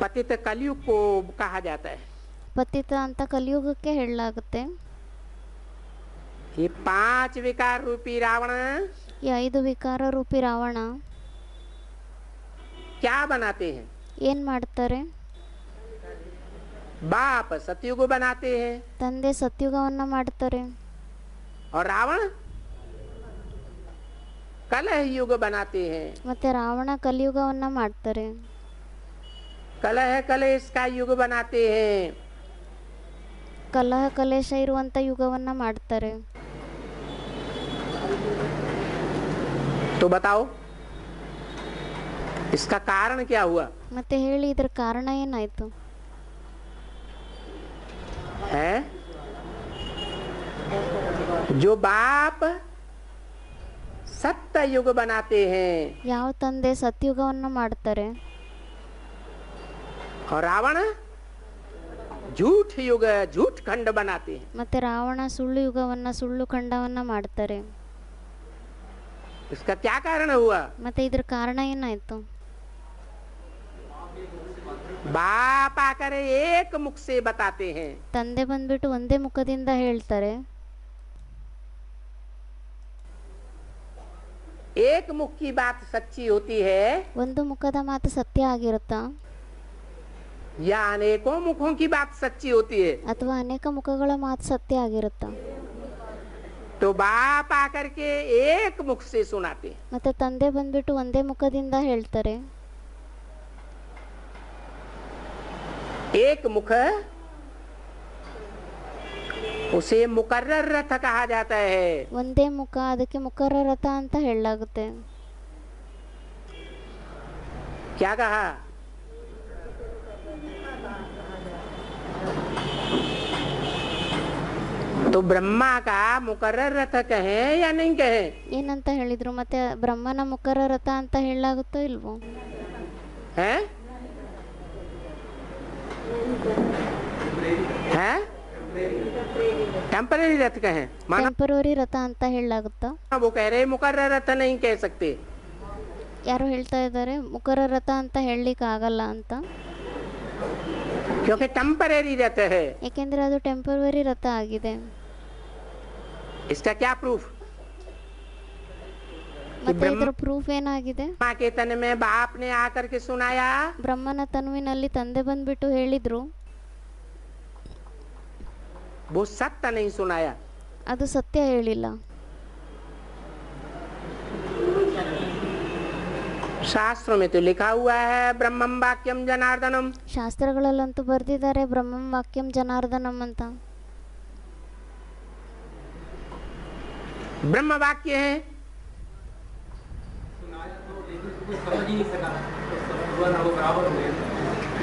पतित कलयुग को कहा जाता है। ಪತಿತ ಅಂತ ಕಲಿಯುಗಕ್ಕೆ ಹೇಳಲಾಗುತ್ತೆ. ये 5 विकार रूपी रावण ಈ 5 ವಿಕಾರ ರೂಪಿ ರಾವಣ क्या बनाते हैं? ಏನ್ ಮಾಡ್ತಾರೆ? बाप सतयुग बनाते हैं ತಂದೆ ಸತ್ಯುಗವನ್ನ ಮಾಡ್ತಾರೆ. और रावण कलह युग बनाते हैं। ಮತ್ತೆ ರಾವಣ ಕಲಿಯುಗವನ್ನ ಮಾಡ್ತಾರೆ. कलह कलेश का युग बनाते हैं। ಕಲಹ ಕಲೇಶ ಇರುವಂತ ಯುಗವನ್ನ ಮಾಡ್ತಾರೆ. तो बताओ इसका कारण क्या हुआ? ಮತ್ತೆ ಹೇಳಿ ಇದರ ಕಾರಣ ಏನಾಯ್ತು? है जो बाप सत्य युग बनाते हैं ಯಾವ ತಂದೆ ಸತ್ಯುಗವನ್ನ ಮಾಡ್ತಾರೆ और रावण झूठ युग झूठ खंड बनाते हैं। ಮತ್ತೆ ರಾವಣ ಸುಳ್ಳು ಯುಗವನ್ನ ಸುಳ್ಳು ಖಂಡವನ್ನ ಮಾಡ್ತಾರೆ. इसका क्या कारण हुआ? ಮತ್ತೆ ಇದರ ಕಾರಣ ಏನಾಯ್ತು? बाप आकर एक मुख से बताते हैं। ತಂದೆ ಬಂದ್ಬಿಟ್ಟು ಒಂದೇ ಮುಖದಿಂದ ಹೇಳ್ತಾರೆ. एक मुख की बात सच्ची होती है ಒಂದು ಮುಖದ ಮಾತು ಸತ್ಯ ಆಗಿರುತ್ತಾ या अनेकों मुखों की बात सच्ची होती है? ಅಥವಾ ಅನೇಕ ಮುಖಗಳ ಮಾತು ಸತ್ಯ ಆಗಿರುತ್ತಾ? तो बाप आकर के एक मुख से सुनाते हैं। ಮತ್ತೆ ತಂದೆ ಬಂದ್ಬಿಟ್ಟು ಒಂದೇ ಮುಖದಿಂದ ಹೇಳ್ತಾರೆ. एक मुख उसे मुकर्रर रथ कहा जाता है। ಒಂದೇ ಮುಖ, ಅದಕ್ಕೆ ಮುಖರ್ರ ರಥ ಅಂತ ಹೇಳಲಾಗುತ್ತೆ. क्या कहा? तो ब्रह्मा का मुकर्रर रथ कहें या नहीं कहें? ಏನಂತ ಹೇಳಿದ್ರು? ಮತ್ತೆ ಬ್ರಹ್ಮನ ಮುಖರ ರಥ ಅಂತ ಹೇಳಲಾಗುತ್ತೋ ಇಲ್ವೋ? हैं? हैं? टेम्पररी रथ कहें माना ಟೆಂಪರರಿ ರಥ ಅಂತ ಹೇಳಲಾಗುತ್ತಾ? वो कह रहे मुकर्रर रथ नहीं कह सकते। ಯಾರು ಹೇಳ್ತಾ ಇದ್ದಾರೆ ಮುಖರ ರಥ ಅಂತ ಹೇಳಲಿಕ್ಕೆ ಆಗಲ್ಲ ಅಂತ? क्योंकि टेम्पररी रथ है। ಯಾಕೆಂದ್ರೆ ಅದು ಟೆಂಪರರಿ ರಥ ಆಗಿದೆ. इसका क्या प्रूफ? ಮತ್ತೆ ಇದರ ಪ್ರೂಫ್ ಏನಾಗಿದೆ? माँ के तन में बाप ने आकर के सुनाया, ಬ್ರಹ್ಮನ ತನುವಿನಲ್ಲಿ ತಂದೆ ಬಂದ್ಬಿಟ್ಟು ಹೇಳಿದ್ರು, वो सत्य नहीं सुनाया। ಅದು ಸತ್ಯ ಹೇಳಿಲ್ಲ. शास्त्रों में तो लिखा हुआ है ब्रह्मम वाक्यम जनार्दनम। ಶಾಸ್ತ್ರಗಳಲ್ಲಂತೂ ಬರ್ದಿದ್ದಾರೆ ಬ್ರಹ್ಮಂ ವಾಕ್ಯಂ ಜನಾರ್ದನಂ ಅಂತ. ब्रह्म वाक्य है,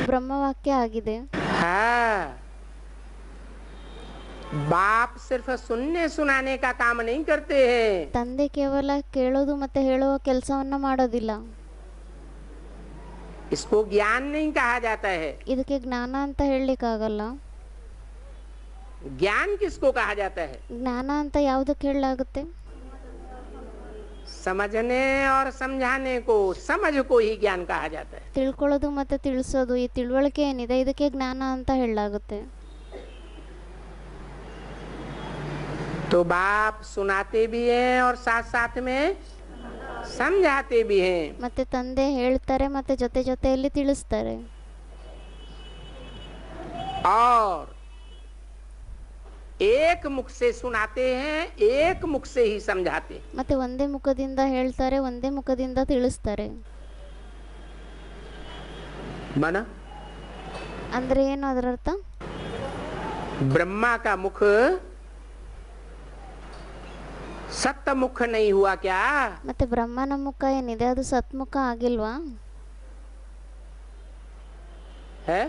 ಬ್ರಹ್ಮವಾಕ್ಯ ಆಗಿದೆ. हाँ। बाप सिर्फ सुनने सुनाने का काम नहीं करते हैं। ತಂದೆ ಕೇವಲ ಕೇಳೋದು ಮತ್ತೆ ಹೇಳುವ ಕೆಲಸವನ್ನ ಮಾಡೋದಿಲ್ಲ. इसको ज्ञान नहीं कहा जाता है। ಇದಕ್ಕೆ ಜ್ಞಾನ ಅಂತ ಹೇಳಲಿಕ್ಕಾಗಲ್ಲ. ज्ञान किसको कहा जाता है? ಜ್ಞಾನ ಅಂತ ಯಾವುದಕ್ಕೆ ಹೇಳಲಾಗುತ್ತೆ? समझने और समझाने को, समझ को ही ज्ञान कहा जाता है। ತಿಳ್ಕೊಳ್ಳೋದು ಮತ್ತೆ ತಿಳಿಸೋದು, ಈ ತಿಳುವಳಿಕೆ ಏನಿದೆ ಇದಕ್ಕೆ ಜ್ಞಾನ ಅಂತ ಹೇಳಲಾಗುತ್ತೆ. तो बाप सुनाते भी हैं और साथ साथ में समझाते भी हैं। ಮತ್ತೆ ತಂದೆ ಹೇಳ್ತಾರೆ ಮತ್ತೆ ಜೊತೆ ಜೊತೆಯಲ್ಲಿ ತಿಳಿಸ್ತಾರೆ. और एक मुख से सुनाते हैं, एक मुख से ही समझाते हैं। ಮತ್ತೆ ಒಂದೇ ಮುಖದಿಂದ ಹೇಳ್ತಾರೆ, ಒಂದೇ ಮುಖದಿಂದ ತಿಳಿಸ್ತಾರೆ. माना ಅಂದ್ರೆ ಏನು ಅದರ ಅರ್ಥ? ब्रह्मा का मुख सत्य मुख नहीं हुआ क्या? ಮತ್ತೆ ಬ್ರಹ್ಮನ ಮುಖ ಏನಿದೆ ಅದು ಸತ್ಮುಖ ಆಗಿಲ್ವಾ? है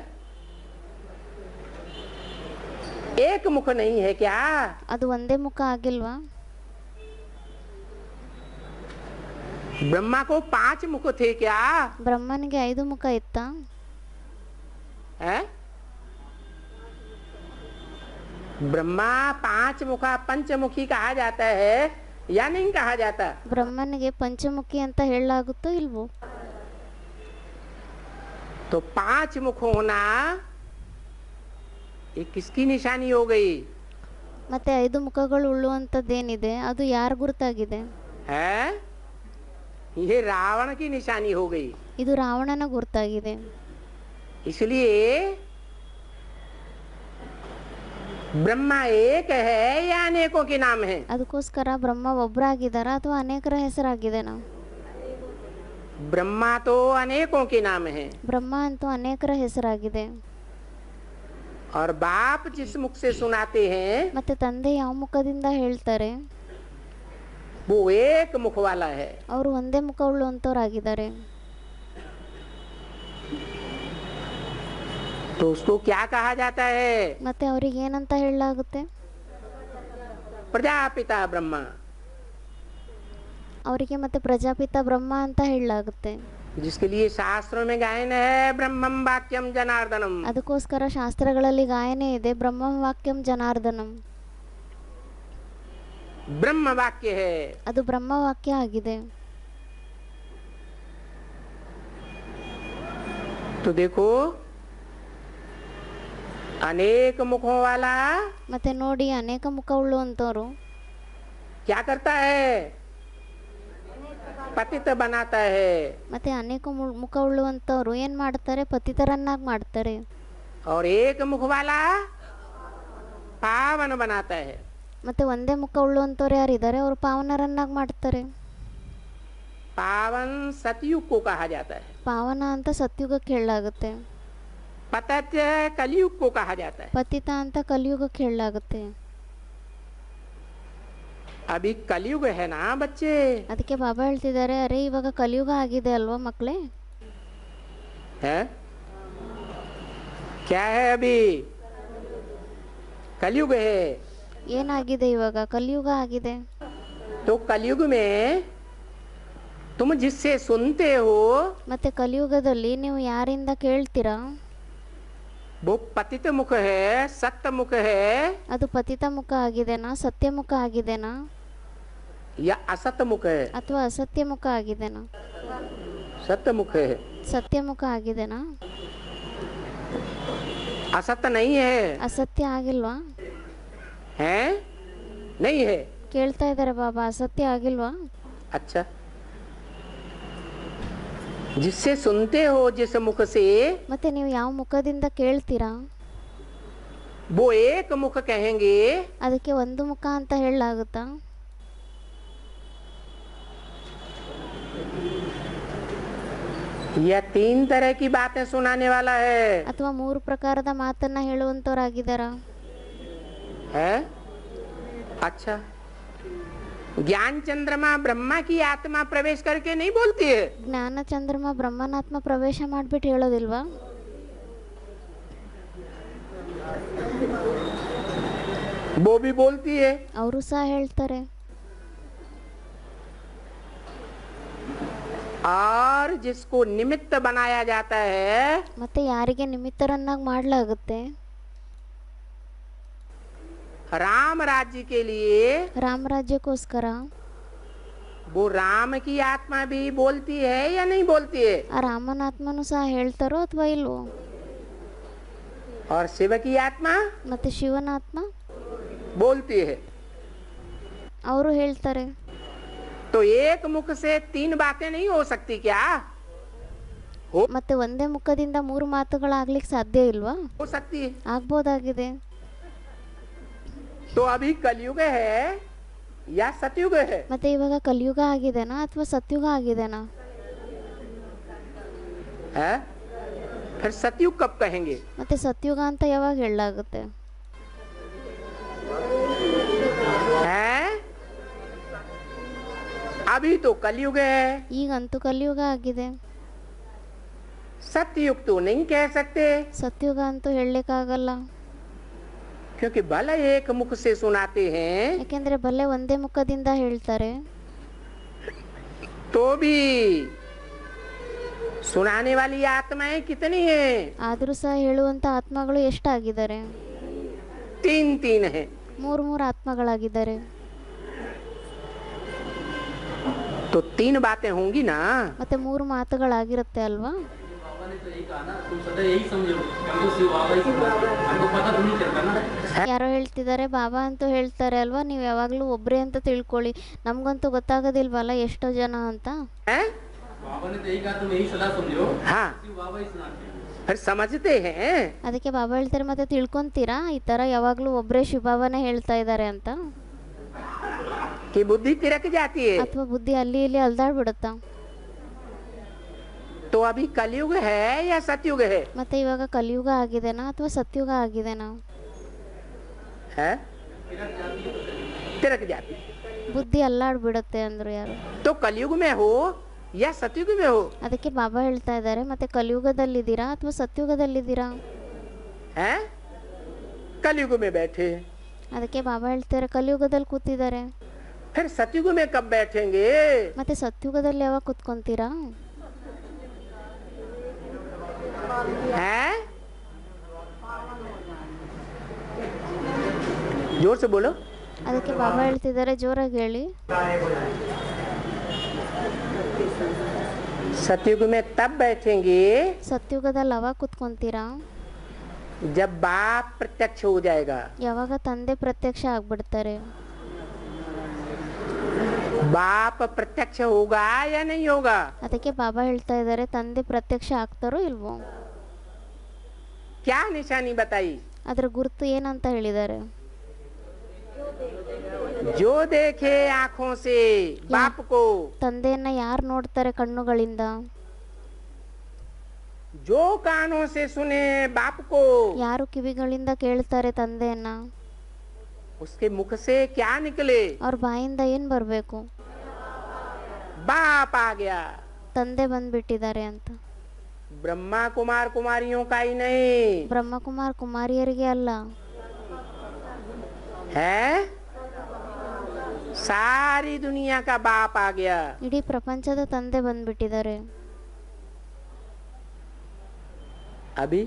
एक मुख नहीं है क्या? ಅದು ಒಂದೇ ಮುಖ ಆಗಿಲ್ವಾ? ब्रह्मा को 5 मुख थे क्या? ಬ್ರಹ್ಮನಿಗೆ 5 ಮುಖ ಇತ್ತಾ? है ब्रह्मा 5 मुखा पंचमुखी कहा जाता है या नहीं कहा जाता? ಬ್ರಹ್ಮನಿಗೆ ಪಂಚಮುಖಿ ಅಂತ ಹೇಳಲಾಗುತ್ತೋ ಇಲ್ವೋ? तो 5 मुख होना ये किसकी निशानी हो गई ಮತ್ತೆ 5 ಮುಖಗಳು ಉಳ್ಳುವಂಥದ್ದೇನಿದೆ ಅದು ಯಾರ ಗುರುತಾಗಿದೆ? है? ये रावण की निशानी हो गई। ಇದು ರಾವಣನ ಗುರುತಾಗಿದೆ। इसलिए ब्रह्मा एक है या अनेकों के नाम है? ಅದಕ್ಕೋಸ್ಕರ ಬ್ರಹ್ಮ ಒಬ್ಬರಾಗಿದ್ದಾರಾ ಅಥವಾ ಅನೇಕರ ಹೆಸರಾಗಿದೆನಾ? ब्रह्मा तो अनेकों के नाम है ಬ್ರಹ್ಮ ಅಂತೂ ಅನೇಕರ ಹೆಸರಾಗಿದೆ। और बाप जिस मुख से सुनाते हैं ಮತ್ತೆ ತಂದೆ ಯಾವ ಮುಖದಿಂದ ಹೇಳ್ತಾರೆ वो एक मुख वाला है। ಅವರು ಒಂದೇ ಮುಖ ಉಳ್ಳುವಂತವರಾಗಿದ್ದಾರೆ। तो उसको क्या कहा जाता है? ಮತ್ತೆ ಅವರಿಗೆ ಏನಂತ ಹೇಳಲಾಗುತ್ತೆ? प्रजापिता ब्रह्मा। ಅವರಿಗೆ ಮತ್ತೆ ಪ್ರಜಾಪಿತ ಬ್ರಹ್ಮ ಅಂತ ಹೇಳಲಾಗುತ್ತೆ। जिसके लिए शास्त्रों में गायन है ब्रह्मं वाक्यम जनार्दनम। ಅದಕ್ಕೋಸ್ಕರ ಶಾಸ್ತ್ರಗಳಲ್ಲಿ ಗಾಯನೆ ಇದೆ ಬ್ರಹ್ಮಂ ವಾಕ್ಯಂ ಜನಾರ್ದನಂ। ब्रह्म वाक्य है। ಅದು ಬ್ರಹ್ಮ ವಾಕ್ಯ ಆಗಿದೆ। तो देखो अनेक मुखों वाला ಮತ್ತೆ ನೋಡಿ ಅನೇಕ ಮುಖ ಉಳ್ಳುವಂತವರು क्या करता है? पतित बनाता है। ಮತ್ತೆ ಅನೇಕ ಮುಖ ಉಳ್ಳುವಂತವರು ಏನ್ ಮಾಡ್ತಾರೆ? ಪತಿತರನ್ನಾಗಿ ಮಾಡ್ತಾರೆ। और एक मुख वाला पावन बनाता है। ಮತ್ತೆ ಒಂದೇ ಮುಖ ಉಳ್ಳುವಂತವ್ರು ಯಾರಿದ್ದಾರೆ ಅವರು ಪಾವನರನ್ನಾಗಿ ಮಾಡ್ತಾರೆ। पावन सतयुग को कहा जाता है। ಪಾವನ ಅಂತ ಸತ್ಯುಗಕ್ಕೆ ಹೇಳಲಾಗುತ್ತೆ। पतित कलयुग को कहा जाता है। ಪತಿತ ಅಂತ ಕಲಿಯುಗಕ್ಕೆ ಹೇಳಲಾಗುತ್ತೆ। अभी कलयुग है ना बच्चे? ಅದಕ್ಕೆ ಬಾಬಾ ಹೇಳ್ತಿದ್ದಾರೆ, ಅರೆ ಇವಾಗ ಕಲಿಯುಗ ಆಗಿದೆ ಅಲ್ವಾ ಮಕ್ಕಳೇ? है क्या है? अभी कलयुग है। ಏನಾಗಿದೆ ಇವಾಗ? ಕಲಿಯುಗ ಆಗಿದೆ। तो कलयुग में तुम जिससे सुनते हो ಮತ್ತೆ ಕಲಿಯುಗದಲ್ಲಿ ನೀವು ಯಾರಿಂದ ಕೇಳ್ತೀರಾ वो पतित मुख है, सत्य मुख है ಅದು ಪತಿತ ಮುಖ ಆಗಿದೆನಾ, ಸತ್ಯ ಮುಖ ಆಗಿದೆನಾ, या असत मुख है? ಅಥವಾ ಅಸತ್ಯ ಮುಖ ಆಗಿದೆನಾ? सत्य मुख है। ಸತ್ಯ ಮುಖ ಆಗಿದೆನಾ? असत नहीं है। ಅಸತ್ಯ ಆಗಿಲ್ವಾ? है नहीं है। ಕೇಳ್ತಾ ಇದ್ದಾರೆ ಬಾಬಾ, ಅಸತ್ಯ ಆಗಿಲ್ವಾ? अच्छा, जिससे सुनते हो जिस मुख से ಮತ್ತೆ ನೀವು ಯಾವ ಮುಖದಿಂದ ಕೇಳ್ತೀರಾ वो एक मुख कहेंगे। ಅದಕ್ಕೆ ಒಂದು ಮುಖ ಅಂತ ಹೇಳಲಾಗುತ್ತಾ? यह 3 तरह की बातें सुनाने वाला है। ಅಥವಾ 3 ಪ್ರಕಾರದ ಮಾತನ್ನ ಹೇಳುವಂತವರಾಗಿದ್ದಾರಾ? है अच्छा, ज्ञान चंद्रमा ब्रह्मा की आत्मा प्रवेश करके नहीं बोलती है। ಜ್ಞಾನ ಚಂದ್ರಮ ಬ್ರಹ್ಮನಾತ್ಮ ಪ್ರವೇಶ ಮಾಡ್ಬಿಟ್ಟು ಹೇಳೋದಿಲ್ವಾ? वो भी बोलती है। ಅವರು ಸಹ ಹೇಳ್ತಾರೆ। और जिसको निमित्त बनाया जाता है ಮತ್ತೆ ಯಾರಿಗೆ ನಿಮಿತ್ತರನ್ನಾಗಿ ಮಾಡಲಾಗುತ್ತೆ? राम राज्य के लिए ರಾಮರಾಜ್ಯಕ್ಕೋಸ್ಕರ वो राम की आत्मा भी बोलती है या नहीं बोलती है? ಆ ರಾಮನಾತ್ಮನು ಸಹ ಹೇಳ್ತಾರೋ ಅಥವಾ ಇಲ್ವೋ? और शिव की आत्मा ಮತ್ತೆ ಶಿವನಾತ್ಮ बोलती है। ಅವರು ಹೇಳ್ತಾರೆ। तो एक मुख से 3 बातें नहीं हो सकती क्या? ಮತ್ತೆ ಒಂದೇ ಮುಖದಿಂದ 3 ಮಾತುಗಳಾಗ್ಲಿಕ್ಕೆ ಸಾಧ್ಯ ಇಲ್ವಾ? हो सकती है। ಆಗ್ಬೋದಾಗಿದೆ। तो अभी कलयुग है या सतयुग है? ಮತ್ತೆ ಇವಾಗ ಕಲಿಯುಗ ಆಗಿದೆನಾ ಅಥವಾ ಸತ್ಯುಗ ಆಗಿದೆನಾ? है फिर सतयुग कब कहेंगे? ಮತ್ತೆ ಸತ್ಯುಗ ಅಂತ ಯಾವಾಗ ಹೇಳಲಾಗುತ್ತೆ? है अभी तो कलयुग है। ಈಗಂತೂ ಕಲಿಯುಗ ಆಗಿದೆ। सतयुग तो नहीं कह सकते ಸತ್ಯುಗ ಅಂತೂ ಹೇಳಲಿಕ್ಕಾಗಲ್ಲ। क्योंकि भले एक मुख से सुनाते हैं ಯಾಕೆಂದ್ರೆ ಬಲ್ಲೆ ಒಂದೇ ಮುಖದಿಂದ ಹೇಳ್ತಾರೆ, तो भी सुनाने वाली आत्माएं कितनी हैं? ಆದರೂ ಸಹ ಹೇಳುವಂತ ಆತ್ಮಗಳು ಎಷ್ಟಾಗಿದ್ದಾರೆ? 3 है। 3 ಆತ್ಮಗಳಾಗಿದ್ದಾರೆ। तो 3 बातें होंगी ना। ಮತ್ತೆ 3 ಮಾತುಗಳಾಗಿರುತ್ತೆ ಅಲ್ವಾ? ने तो यही कहा ना, तुम सदा यही समझो हमको शिव बाबा ही सिखाते हैं, हमको पता तो नहीं चलता ना। ಯಾರೋ ಹೇಳ್ತಿದ್ದಾರೆ ಬಾಬಾ ಅಂತೂ ಹೇಳ್ತಾರೆ ಅಲ್ವಾ, ನೀವು ಯಾವಾಗಲೂ ಒಬ್ಬರೇ ಅಂತ ತಿಳ್ಕೊಳ್ಳಿ, ನಮಗಂತೂ ಗೊತ್ತಾಗೋದಿಲ್ವಲ್ಲ ಎಷ್ಟೋ ಜನ ಅಂತ. हैं? बाबा ने तो यही कहा तुम यही सदा समझो हाँ शिव बाबा ही सुनाते हैं। फिर समझते हैं ಅದಕ್ಕೆ ಬಾಬಾ ಹೇಳ್ತಾರೆ ಮತ್ತೆ ತಿಳ್ಕೊಂತೀರಾ ಈ ಥರ ಯಾವಾಗಲೂ ಒಬ್ಬರೇ ಶಿವಬಾಬಾನೇ ಹೇಳ್ತಾ ಇದ್ದಾರೆ ಅಂತ, कि बुद्धि तिरक जाती है। ಅಥವಾ ಬುದ್ಧಿ ಅಲ್ಲಿ ಇಲ್ಲಿ ಅಲ್ದಾಡ್ಬಿಡುತ್ತಾ? तो अभी कलयुग है या सतयुग है? ಮತ್ತೆ ಇವಾಗ ಕಲಿಯುಗ ಆಗಿದೆನಾ ಅಥವಾ ಸತ್ಯುಗ ಆಗಿದೆನಾ? है तिरक जाती है। ಬುದ್ಧಿ ಅಲ್ಲಾಡ್ಬಿಡುತ್ತೆ ಅಂದ್ರು ಯಾರು. तो कलयुग में हो या सतयुग में हो, ಅದಕ್ಕೆ ಬಾಬಾ ಹೇಳ್ತಾ ಇದ್ದಾರೆ ಮತ್ತೆ ಕಲಿಯುಗದಲ್ಲಿದ್ದೀರಾ ಅಥವಾ ಸತ್ಯುಗದಲ್ಲಿದ್ದೀರಾ? हैं? कलयुग में बैठे, ಅದಕ್ಕೆ ಬಾಬಾ ಹೇಳ್ತಾರೆ ಕಲಿಯುಗದಲ್ಲಿ ಕೂತಿದ್ದಾರೆ. फिर सतयुग में कब बैठेंगे? ಮತ್ತೆ ಸತ್ಯುಗದಲ್ಲಿ ಯಾವಾಗ ಕೂತ್ಕೊಂತೀರಾ? हैं? जोर से बोलो। ಅದಕ್ಕೆ ಬಾಬಾ ಹೇಳ್ತಿದ್ದಾರೆ ಜೋರಾಗಿ ಹೇಳಿ. सतयुग में तब बैठेंगे ಸತ್ಯುಗದಲ್ಲಿ ಯಾವಾಗ ಕೂತ್ಕೊಂತೀರಾ? जब बाप प्रत्यक्ष हो जाएगा। ಯಾವಾಗ ತಂದೆ ಪ್ರತ್ಯಕ್ಷ ಆಗ್ಬಿಡ್ತಾರೆ. बाप प्रत्यक्ष होगा या नहीं होगा? ಅದಕ್ಕೆ ಬಾಬಾ ಹೇಳ್ತಾ ಇದ್ದಾರೆ ತಂದೆ ಪ್ರತ್ಯಕ್ಷ ಆಗ್ತಾರೋ ಇಲ್ವೋ? क्या निशानी बताई? ಅದರ ಗುರುತು ಏನಂತ ಹೇಳಿದ್ದಾರೆ? जो देखे आँखों से बाप को, ತಂದೆಯನ್ನ ಯಾರು ನೋಡ್ತಾರೆ ಕಣ್ಣುಗಳಿಂದ? जो कानों से सुने बाप को, ಯಾರು ಕಿವಿಗಳಿಂದ ಕೇಳ್ತಾರೆ ತಂದೆಯನ್ನ? उसके मुख से क्या निकले? ಅವ್ರ ಬಾಯಿಂದ ಏನ್ ಬರ್ಬೇಕು? बाप आ गया। ತಂದೆ ಬಂದ್ಬಿಟ್ಟಿದ್ದಾರೆ ಅಂತ. ब्रह्मा कुमार कुमारियों का ही नहीं ಬ್ರಹ್ಮಕುಮಾರ್ ಕುಮಾರಿಯರಿಗೆ ಅಲ್ಲ, है, सारी दुनिया का बाप आ गया। ಇಡೀ ಪ್ರಪಂಚದ ತಂದೆ ಬಂದ್ಬಿಟ್ಟಿದ್ದಾರೆ. अभी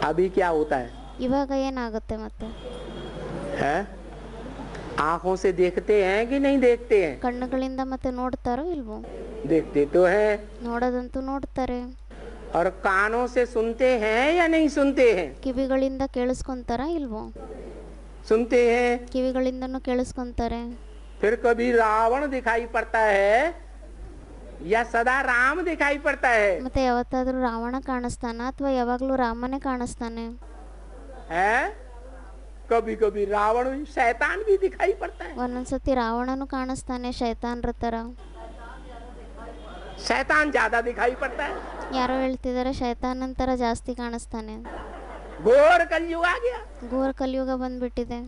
अभी क्या होता है? ಇವಾಗ ಏನಾಗುತ್ತೆ ಮತ್ತೆ? है? आंखों से देखते हैं कि नहीं देखते हैं? ಕಣ್ಣುಗಳಿಂದ ಮತ್ತೆ ನೋಡ್ತಾರೋ ಇಲ್ವೋ? देखते तो हैं। ನೋಡೋದಂತೂ ನೋಡ್ತಾರೆ. और कानों से सुनते हैं या नहीं सुनते हैं? ಕಿವಿಗಳಿಂದ ಕೇಳಿಸ್ಕೊಂತಾರ ಇಲ್ವೋ? सुनते हैं। ಕಿವಿಗಳಿಂದನೂ ಕೇಳಿಸ್ಕೊಂತಾರೆ. फिर कभी रावण दिखाई पड़ता है या सदा राम दिखाई पड़ता है? ಮತ್ತೆ ಯಾವತ್ತಾದ್ರೂ ರಾವಣ ಕಾಣಿಸ್ತಾನ ಅಥವಾ ಯಾವಾಗ್ಲೂ ರಾಮನೇ ಕಾಣಿಸ್ತಾನೆ? है? कभी कभी रावण शैतान भी दिखाई पड़ता है। ಒಂದೊಂದ್ಸತಿ ರಾವಣನು ಕಾಣಿಸ್ತಾನೆ ಶೈತಾನ್ರ ತರ. शैतान ज्यादा दिखाई पड़ता है। ಯಾರೋ ಹೇಳ್ತಿದ್ದಾರೆ ಶೈತಾನ್ ಅಂತರ ಜಾಸ್ತಿ ಕಾಣಿಸ್ತಾನೆ. घोर कलयुग आ गया। ಘೋರ ಕಲಿಯುಗ ಬಂದ್ಬಿಟ್ಟಿದೆ.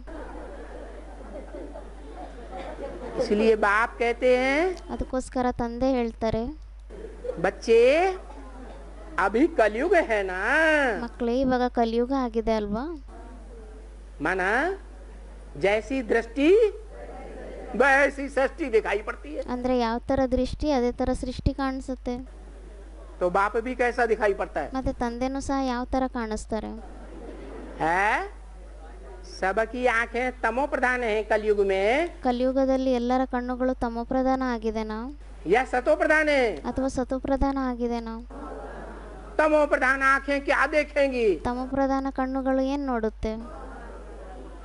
इसलिए बाप कहते हैं ಅದಕ್ಕೋಸ್ಕರ ತಂದೆ ಹೇಳ್ತಾರೆ बच्चे अभी कलयुग है ना, ಮಕ್ಕಳೇ ಇವಾಗ ಕಲಿಯುಗ ಆಗಿದೆ ಅಲ್ವಾ? माना जैसी दृष्टि वैसी सृष्टि दिखाई पड़ती है। ಅಂದ್ರೆ ಯಾವ ತರ ದೃಷ್ಟಿ ಅದೇ ತರ ಸೃಷ್ಟಿ ಕಾಣಿಸುತ್ತೆ. तो बाप भी कैसा दिखाई पड़ता है? ಮತ್ತೆ ತಂದೆನೂ ಸಹ ಯಾವ ತರ ಕಾಣಿಸ್ತಾರೆ? है? सबकी आंखें तमो प्रधान है कलयुग में ಕಲಿಯುಗದಲ್ಲಿ ಎಲ್ಲರ ಕಣ್ಣುಗಳು ತಮೋ ಪ್ರಧಾನ ಆಗಿದೆನಾ या सतो प्रधान है? ಅಥವಾ ಸತೋ ಪ್ರಧಾನ ಆಗಿದೆನಾ? तमो प्रधान आंखें क्या देखेंगी? ತಮೋ ಪ್ರಧಾನ ಕಣ್ಣುಗಳು ಏನ್ ನೋಡುತ್ತೆ?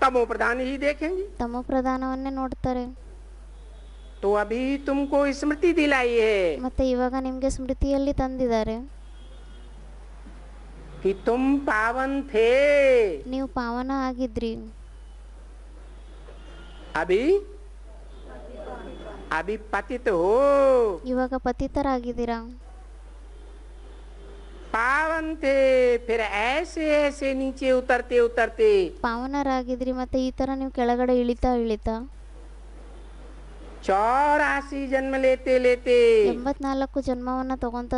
तमो प्रधान ही देखेंगी। ತಮೋ ಪ್ರಧಾನವನ್ನೇ ನೋಡ್ತಾರೆ. तो अभी तुमको स्मृति दिलाई है ಮತ್ತೆ ಇವಾಗ ನಿಮ್ಗೆ ಸ್ಮೃತಿಯಲ್ಲಿ ತಂದಿದ್ದಾರೆ कि तुम पावन थे। ನೀವು ಪಾವನ ಆಗಿದ್ರಿ. अभी अभी पतित हो। ಇವಾಗ ಪತಿತರಾಗಿದ್ದೀರಾ. पावन थे, फिर ऐसे ऐसे नीचे उतरते उतरते ಪಾವನರಾಗಿದ್ರಿ ಮತ್ತೆ ಈ ತರ ನೀವು ಕೆಳಗಡೆ ಇಳಿತಾ ಇಳಿತಾ 84 जन्म लेते लेते 84 ಜನ್ಮವನ್ನ ತಗೊಂತ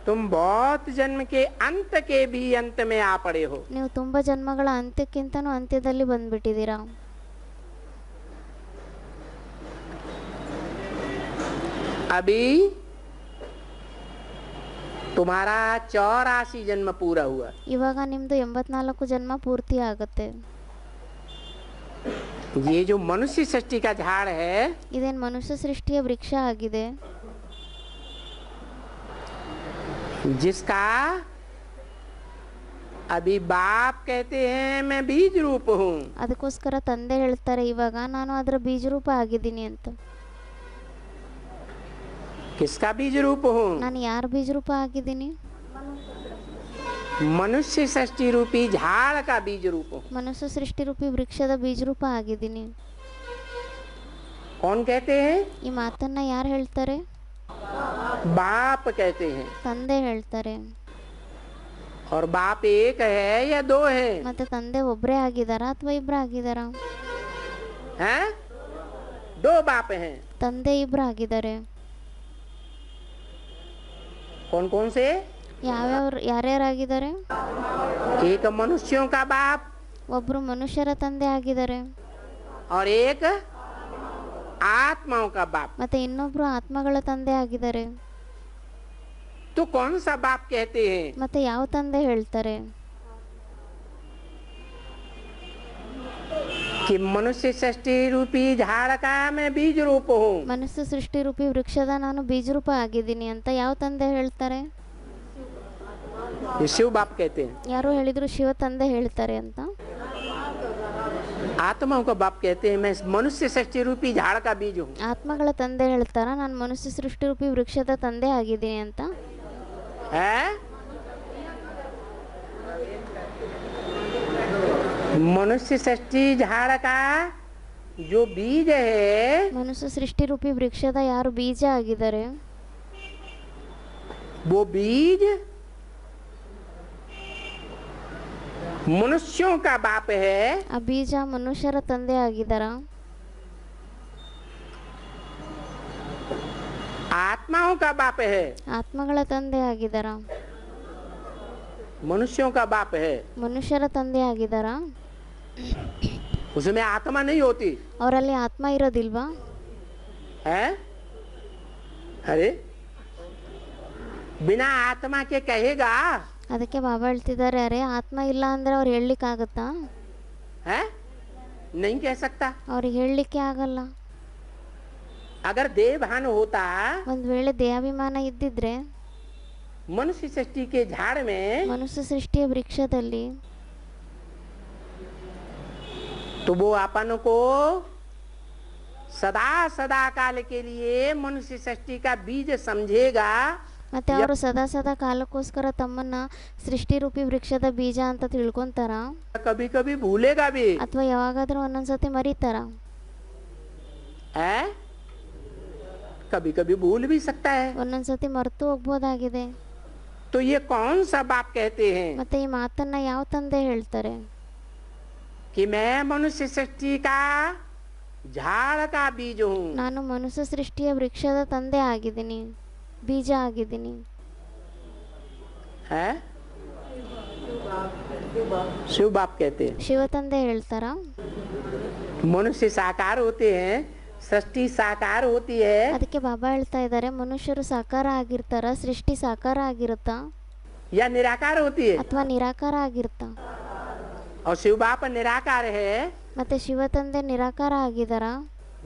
तुम बहुत जन्म के अंत के भी अंत में आ पड़े हो। ನೀವು ತುಂಬಾ ಜನ್ಮಗಳ ಅಂತ್ಯಕ್ಕಿಂತನೂ ಅಂತ್ಯದಲ್ಲಿ ಬಂದ್ಬಿಟ್ಟಿದ್ದೀರಾ. अभी तुम्हारा 84 जन्म पूरा हुआ। ಇವಾಗ ನಿಮ್ದು 84 ಜನ್ಮ ಪೂರ್ತಿ ಆಗುತ್ತೆ. ये जो मनुष्य सृष्टि का झाड़ है ಇದೇನ್ ಮನುಷ್ಯ ಸೃಷ್ಟಿಯ ವೃಕ್ಷ ಆಗಿದೆ. जिसका अभी बाप कहते हैं मैं बीज रूप हूँ, ಅದಕ್ಕೋಸ್ಕರ ತಂದೆ ಹೇಳ್ತಾರೆ ಇವಾಗ ನಾನು ಅದರ ಬೀಜ ರೂಪ ಆಗಿದ್ದೀನಿ ಅಂತ. किसका बीज रूप हूँ? ನಾನು ಯಾರ ಬೀಜ ರೂಪ ಆಗಿದ್ದೀನಿ? मनुष्य सृष्टि रूपी झाड़ का बीज रूप हूँ. ಮನುಷ್ಯ ಸೃಷ್ಟಿ ರೂಪಿ ವೃಕ್ಷದ ಬೀಜ ರೂಪ ಆಗಿದ್ದೀನಿ. कौन कहते हैं? ಈ ಮಾತನ್ನ ಯಾರು ಹೇಳ್ತಾರೆ? बाप कहते हैं. ತಂದೆ ಹೇಳ್ತಾರೆ. और बाप एक है या दो है? ಮತ್ತೆ ತಂದೆ ಒಬ್ಬರೇ ಆಗಿದಾರಾ ಅಥವಾ ಇಬ್ರು ಆಗಿದಾರಾ? हैं? दो बाप हैं. ತಂದೆ ಇಬ್ರು ಆಗಿದ್ದಾರೆ. कौन कौन से? ಯಾರ್ಯಾರಾಗಿದ್ದಾರೆ? एक मनुष्यों का बाप ಒಬ್ರು ಮನುಷ್ಯರ ತಂದೆ ಆಗಿದ್ದಾರೆ, और एक आत्माओं का बाप. ಮತ್ತೆ ಇನ್ನೊಬ್ರು ಆತ್ಮಗಳ ತಂದೆ ಆಗಿದ್ದಾರೆ. तो कौन सा बाप कहते हैं? ಮತ್ತೆ ಯಾವ ತಂದೆ ಹೇಳ್ತಾರೆ? कि मनुष्य सृष्टि रूपी झाड़ का मैं बीज रूप हूँ. ಮನಸ್ಸು ಸೃಷ್ಟಿ ರೂಪಿ ವೃಕ್ಷದ ನಾನು ಬೀಜ ರೂಪ ಆಗಿದ್ದೀನಿ ಅಂತ ಯಾವ ತಂದೆ ಹೇಳ್ತಾರೆ? ये शिव बाप कहते हैं. ಯಾರು ಹೇಳಿದ್ರು ಶಿವ ತಂದೆ ಹೇಳ್ತಾರೆ ಅಂತ. आत्माओं का बाप कहते हैं मैं मनुष्य सृष्टि रूपी झाड़ का बीज हूँ. ಆತ್ಮಗಳ ತಂದೆ ಹೇಳ್ತಾರ ನಾನು ಮನುಷ್ಯ ಸೃಷ್ಟಿ ರೂಪಿ ವೃಕ್ಷದ ತಂದೆ ಆಗಿದ್ದೀನಿ ಅಂತ. है? मनुष्य सृष्टि झाड़ का जो बीज है ಮನುಷ್ಯ ಸೃಷ್ಟಿ ರೂಪಿ ವೃಕ್ಷದ ಯಾರು ಬೀಜ ಆಗಿದ್ದಾರೆ, वो बीज मनुष्यों का बाप है. ಆ ಬೀಜ ಮನುಷ್ಯರ ತಂದೆ ಆಗಿದಾರ, आत्माओं का बाप है. ಆತ್ಮಗಳ ತಂದೆ ಆಗಿದಾರ, मनुष्यों का बाप है. ಮನುಷ್ಯರ ತಂದೆ ಆಗಿದಾರ. उसमें आत्मा नहीं होती ಅವರಲ್ಲಿ ಆತ್ಮ ಇರೋದಿಲ್ವಾ? है? अरे बिना आत्मा के कहेगा ಅದಕ್ಕೆ ಬಾಬಾ ಹೇಳ್ತಿದ್ದಾರೆ, ಅರೆ ಆತ್ಮ ಇಲ್ಲ ಅಂದ್ರೆ ಅವ್ರು ಹೇಳಲಿಕ್ಕಾಗತ್ತಾ? है? नहीं कह सकता. ಅವ್ರಿಗೆ ಹೇಳಲಿಕ್ಕೆ ಆಗಲ್ಲ. अगर देवभान होता ಒಂದ್ ವೇಳೆ ದೇಹಾಭಿಮಾನ ಇದ್ದಿದ್ರೆ मनुष्य सृष्टि के झाड़ में ಮನುಷ್ಯ ಸೃಷ್ಟಿಯ ವೃಕ್ಷದಲ್ಲಿ तो वो अपन को सदा सदा काल के लिए मनुष्य सृष्टि का बीज समझेगा. ಮತ್ತೆ ಅವರು ಸದಾ ಸದಾ ಕಾಲಕ್ಕೋಸ್ಕರ ತಮ್ಮನ್ನ ಸೃಷ್ಟಿ ರೂಪಿ ವೃಕ್ಷದ ಬೀಜ ಅಂತ ತಿಳ್ಕೊಂತಾರ, कभी कभी भूलेगा भी. ಅಥವಾ ಯಾವಾಗಾದ್ರೂ ಒಂದೊಂದ್ಸತಿ ಮರೀತಾರ? है? कभी कभी भूल भी सकता है. ಒಂದೊಂದ್ಸತಿ ಮರೆತು ಹೋಗ್ಬೋದಾಗಿದೆ. तो ये कौन सा बाप कहते हैं ಮತ್ತೆ ಈ ಮಾತನ್ನ ಯಾವ ತಂದೆ ಹೇಳ್ತಾರೆ? कि मैं मनुष्य सृष्टि का झाड़ का बीज हूँ. ನಾನು ಮನುಷ್ಯ ಸೃಷ್ಟಿಯ ವೃಕ್ಷದ ತಂದೆ ಆಗಿದ್ದೀನಿ, ಬೀಜ ಆಗಿದ್ದೀನಿ. है? शिव बाप कहते हैं. ಶಿವ ತಂದೆ ಹೇಳ್ತಾರ? मनुष्य साकार होते हैं, सृष्टि साकार होती है. ಅದಕ್ಕೆ ಬಾಬಾ ಹೇಳ್ತಾ ಇದ್ದಾರೆ, ಮನುಷ್ಯರು ಸಾಕಾರ ಆಗಿರ್ತಾರ, ಸೃಷ್ಟಿ ಸಾಕಾರ ಆಗಿರುತ್ತಾ या निराकार होती है. ಅಥವಾ ನಿರಾಕಾರ ಆಗಿರುತ್ತಾ? और शिव बाप निराकार है. ಮತ್ತೆ ಶಿವ ತಂದೆ ನಿರಾಕಾರ ಆಗಿದಾರ,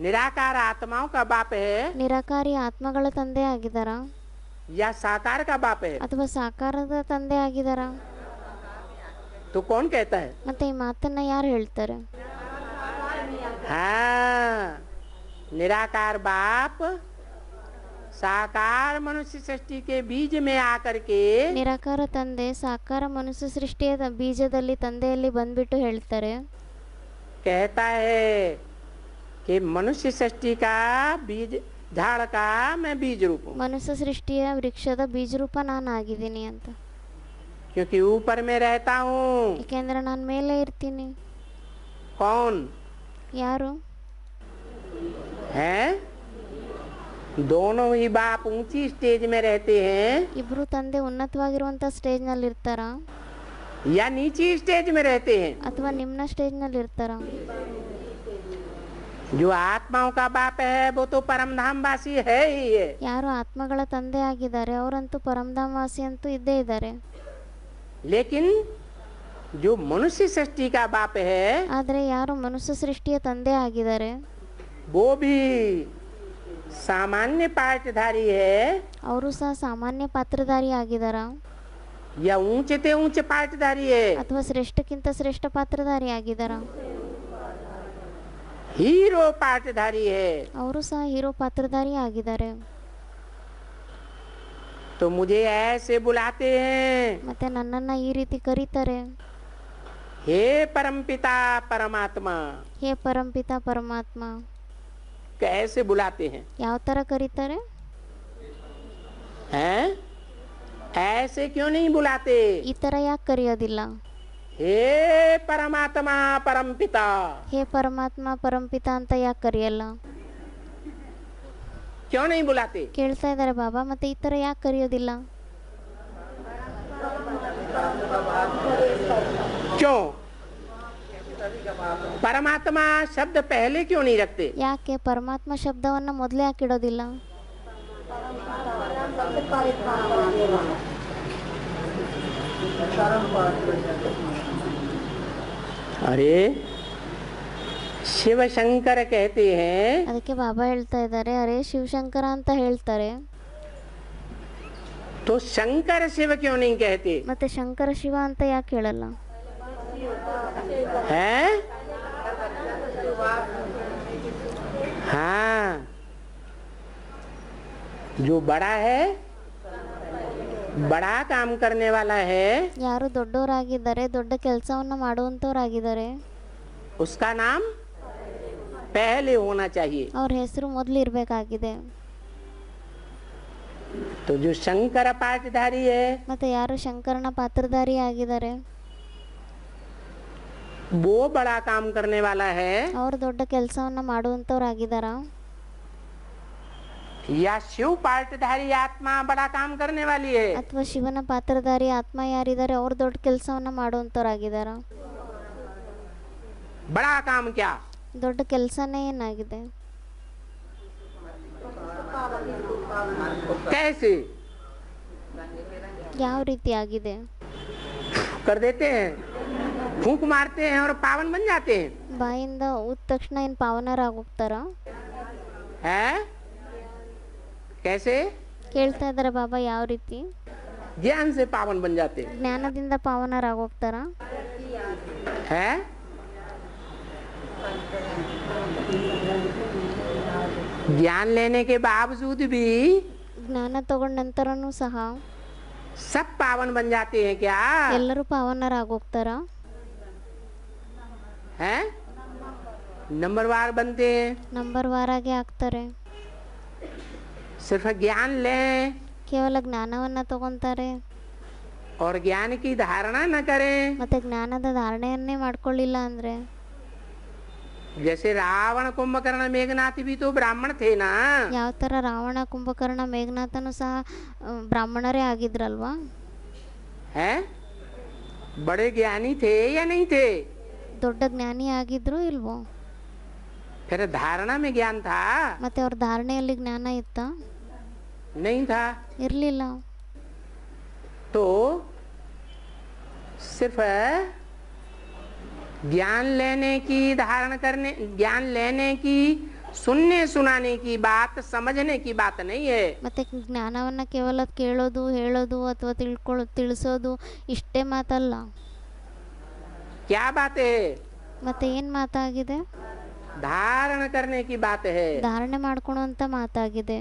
निराकार आत्माओं का बाप है ನಿರಾಕಾರಿ ಆತ್ಮಗಳ ತಂದೆ ಆಗಿದಾರ, या साकार का बाप है. ಅಥವಾ ಸಾಕಾರದ ತಂದೆ ಆಗಿದಾರ? तो कौन कहता है? ಮತ್ತೆ ಈ ಮಾತನ್ನ ಯಾರು ಹೇಳ್ತಾರೆ? हाँ, निराकार बाप साकार मनुष्य सृष्टि के बीज में आकर के ನಿರಾಕಾರ ತಂದೆ ಸಾಕಾರ ಮನುಷ್ಯ ಸೃಷ್ಟಿಯ ಬೀಜದಲ್ಲಿ ತಂದೆಯಲ್ಲಿ ಬಂದ್ಬಿಟ್ಟು ಹೇಳ್ತಾರೆ, कहता है कि मनुष्य सृष्टि का बीज झाड़ का मैं बीज रूप हूँ. ಮನುಷ್ಯ ಸೃಷ್ಟಿಯ ವೃಕ್ಷದ ಬೀಜ ರೂಪ ನಾನು ಆಗಿದ್ದೀನಿ ಅಂತ. क्योंकि ऊपर में रहता हूँ. ಏಕೆಂದ್ರೆ ನಾನು ಮೇಲೆ ಇರ್ತೀನಿ. कौन ಯಾರು? है? दोनों ही बाप ऊंची स्टेज में रहते हैं ಇಬ್ರು ತಂದೆ ಉನ್ನತವಾಗಿರುವಂತ ಸ್ಟೇಜ್ ನಲ್ಲಿ ಇರ್ತಾರ या नीची स्टेज में रहते हैं. ಅಥವಾ ನಿಮ್ನ ಸ್ಟೇಜ್ ನಲ್ಲಿ ಇರ್ತಾರ? जो आत्माओं का बाप है वो तो परम धाम वासी है ही है. ಯಾರು ಆತ್ಮಗಳ ತಂದೆ ಆಗಿದ್ದಾರೆ ಅವರಂತೂ ಪರಮಧಾಮ ವಾಸಿ ಅಂತೂ ಇದ್ದೇ ಇದ್ದಾರೆ. लेकिन जो मनुष्य सृष्टि का बाप है ಆದ್ರೆ ಯಾರು ಮನುಷ್ಯ ಸೃಷ್ಟಿಯ ತಂದೆ ಆಗಿದ್ದಾರೆ वो भी सामान्य पाठधारी है ಅವರು ಸಹ ಸಾಮಾನ್ಯ ಪಾತ್ರಧಾರಿ ಆಗಿದಾರ या ऊंचे ते ऊंचे पाठधारी है? ಅಥವಾ ಶ್ರೇಷ್ಠಕ್ಕಿಂತ ಶ್ರೇಷ್ಠ ಪಾತ್ರಧಾರಿ ಆಗಿದಾರ? हीरो पाठधारी है। ಅವರು ಸಹ ಹೀರೋ ಪಾತ್ರಧಾರಿ ಆಗಿದ್ದಾರೆ। तो मुझे ऐसे बुलाते हैं, ಮತ್ತೆ ನನ್ನನ್ನ ಈ ರೀತಿ ಕರೀತಾರೆ, हे परमपिता परमात्मा। ಹೇ ಪರಂಪಿತ ಪರಮಾತ್ಮ। कैसे बुलाते हैं? ಯಾವ ತರ ಕರೀತಾರೆ? हैं? ऐसे क्यों नहीं बुलाते? ಈ ತರ ಯಾಕೆ ಕರೆಯೋದಿಲ್ಲ? हे परमात्मा परमपिता। ಹೇ ಪರಮಾತ್ಮ ಪರಂಪಿತ ಅಂತ ಯಾಕೆ ಕರೆಯಲ್ಲ? क्यों नहीं बुलाते? ಕೇಳ್ತಾ ಇದ್ದಾರೆ ಬಾಬಾ, ಮತ್ತೆ ಈ ತರ ಯಾಕೆ ಕರೆಯೋದಿಲ್ಲ? क्यों? परमात्मा शब्द पहले क्यों नहीं रखते? ಯಾಕೆ ಪರಮಾತ್ಮ ಶಬ್ದವನ್ನ ಮೊದಲೇ ಯಾಕೆ ಇಡೋದಿಲ್ಲ? अरे शिव शंकर कहते हैं, ಅದಕ್ಕೆ ಬಾಬಾ ಹೇಳ್ತಾ ಇದ್ದಾರೆ, ಅರೆ ಶಿವಶಂಕರ ಅಂತ ಹೇಳ್ತಾರೆ, तो शंकर शिव क्यों नहीं कहते? ಮತ್ತೆ ಶಂಕರ ಶಿವ ಅಂತ ಯಾಕೆ ಹೇಳಲ್ಲ? है? हाँ, जो बड़ा है, बड़ा काम करने वाला है, ಯಾರು ದೊಡ್ಡವರಾಗಿದ್ದಾರೆ, ದೊಡ್ಡ ಕೆಲಸವನ್ನ ಮಾಡುವಂತವರಾಗಿದ್ದಾರೆ, उसका नाम पहले होना चाहिए। ಅವ್ರ ಹೆಸರು ಮೊದಲು ಇರಬೇಕಾಗಿದೆ। तो जो शंकर पाठधारी है, ಮತ್ತೆ ಯಾರು ಶಂಕರನ ಪಾತ್ರಧಾರಿ ಆಗಿದ್ದಾರೆ, वो बड़ा काम करने वाला है, ಅವ್ರು ದೊಡ್ಡ ಕೆಲಸವನ್ನ ಮಾಡುವಂತವರಾಗಿದ್ದಾರ? या शिव पाठधारी आत्मा बड़ा काम करने वाली है? ಅಥವಾ ಶಿವನ ಪಾತ್ರಧಾರಿ ಆತ್ಮ ಯಾರಿದ್ದಾರೆ ಅವ್ರು ದೊಡ್ಡ ಕೆಲಸವನ್ನ ಮಾಡುವಂತವರಾಗಿದ್ದಾರ? बड़ा काम क्या? ದೊಡ್ಡ ಕೆಲಸನೇ ಏನಾಗಿದೆ? कैसे ಯಾವ ರೀತಿ ಆಗಿದೆ? कर देते हैं, फूंक मारते हैं और पावन बन जाते हैं। ಬಾಯಿಂದ ಊದ ತಕ್ಷಣ ಏನ್ ಪಾವನರಾಗೋಗ್ತಾರ? है? कैसे? ಕೇಳ್ತಾ ಇದ್ದಾರೆ ಬಾಬಾ, ಯಾವ ರೀತಿ? ज्ञान से पावन बन जाते हैं। ಜ್ಞಾನದಿಂದ ಪಾವನರಾಗೋಗ್ತಾರ? है? ज्ञान लेने के बावजूद भी ಜ್ಞಾನ ತಗೊಂಡ ನಂತರನೂ ಸಹ सब पावन बन जाते हैं क्या? ಎಲ್ಲರೂ ಪಾವನರಾಗೋಗ್ತಾರ? है? नंबरवार बनते हैं। ನಂಬರ್ ವಾರಾಗೆ ಆಗ್ತಾರೆ। सिर्फ ज्ञान लें ಕೇವಲ ಜ್ಞಾನವನ್ನ ತಗೊಂತಾರೆ, और ज्ञान की धारणा न करें। ಮತ್ತೆ ಜ್ಞಾನದ ಧಾರಣೆಯನ್ನೇ ಮಾಡ್ಕೊಳ್ಳಿಲ್ಲ ಅಂದ್ರೆ, जैसे रावण कुंभकर्ण मेघनाथ भी तो ब्राह्मण थे ना? ಯಾವ ತರ ರಾವಣ ಕುಂಭಕರ್ಣ ಮೇಘನಾಥನು ಸಹ ಬ್ರಾಹ್ಮಣರೇ ಆಗಿದ್ರಲ್ವಾ? है? बड़े ज्ञानी थे या नहीं थे? ದೊಡ್ಡ ಜ್ಞಾನಿ ಆಗಿದ್ರು ಇಲ್ವೋ? फिर धारणा में ज्ञान था? ಮತ್ತೆ ಅವ್ರ ಧಾರಣೆಯಲ್ಲಿ ಜ್ಞಾನ ಇತ್ತ? नहीं था। ಇರ್ಲಿಲ್ಲ। तो सिर्फ ज्ञान लेने की, धारण करने, ज्ञान लेने की, सुनने सुनाने की बात, समझने की बात नहीं है। ಮತ್ತೆ ಜ್ಞಾನವನ್ನ ಕೇವಲ ಕೇಳೋದು, ಹೇಳೋದು ಅಥವಾ ತಿಳಿಸೋದು ಇಷ್ಟೇ ಮಾತಲ್ಲ। क्या बात है? ಮತ್ತೆ ಏನ್ ಮಾತಾಗಿದೆ? धारण करने की बात है, ಧಾರಣೆ ಮಾಡ್ಕೊಳ್ಳುವಂತ ಮಾತಾಗಿದೆ।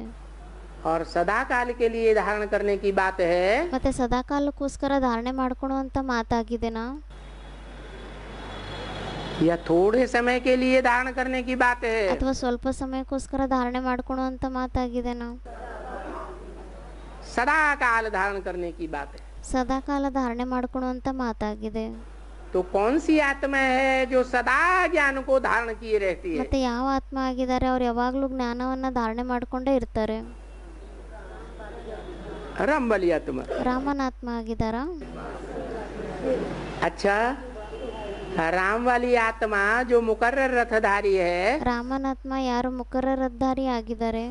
और सदा काल के लिए धारण करने की बात है। ಮತ್ತೆ ಸದಾಕಾಲಕ್ಕೋಸ್ಕರ ಧಾರಣೆ ಮಾಡ್ಕೊಳ್ಳುವಂತ ಮಾತಾಗಿದೆನಾ? या थोड़े समय के लिए धारण करने की बात है? ಅಥವಾ ಸ್ವಲ್ಪ ಸಮಯಕ್ಕೋಸ್ಕರ ಧಾರಣೆ ಮಾಡ್ಕೊಳ್ಳುವಂತ ಮಾತಾಗಿದೆನಾ? सदा काल धारण करने की बात है। ಸದಾಕಾಲ ಧಾರಣೆ ಮಾಡ್ಕೊಳ್ಳುವಂತ ಮಾತಾಗಿದೆ। तो कौन सी आत्मा है जो सदा ज्ञान को धारण किए रहती है? ಮತ್ತೆ ಯಾವ ಆತ್ಮ ಆಗಿದ್ದಾರೆ ಅವ್ರು ಯಾವಾಗ್ಲೂ ಜ್ಞಾನವನ್ನ ಧಾರಣೆ ಮಾಡ್ಕೊಂಡೇ ಇರ್ತಾರೆ? राम वाली आत्मा। ರಾಮನ ಆತ್ಮ ಆಗಿದಾರಾ? अच्छा, राम वाली आत्मा जो मुकर्रर रथधारी है, ರಾಮನ ಆತ್ಮ ಯಾರು ಮುಕರ್ರರಧಾರಿ ಆಗಿದ್ದಾರೆ,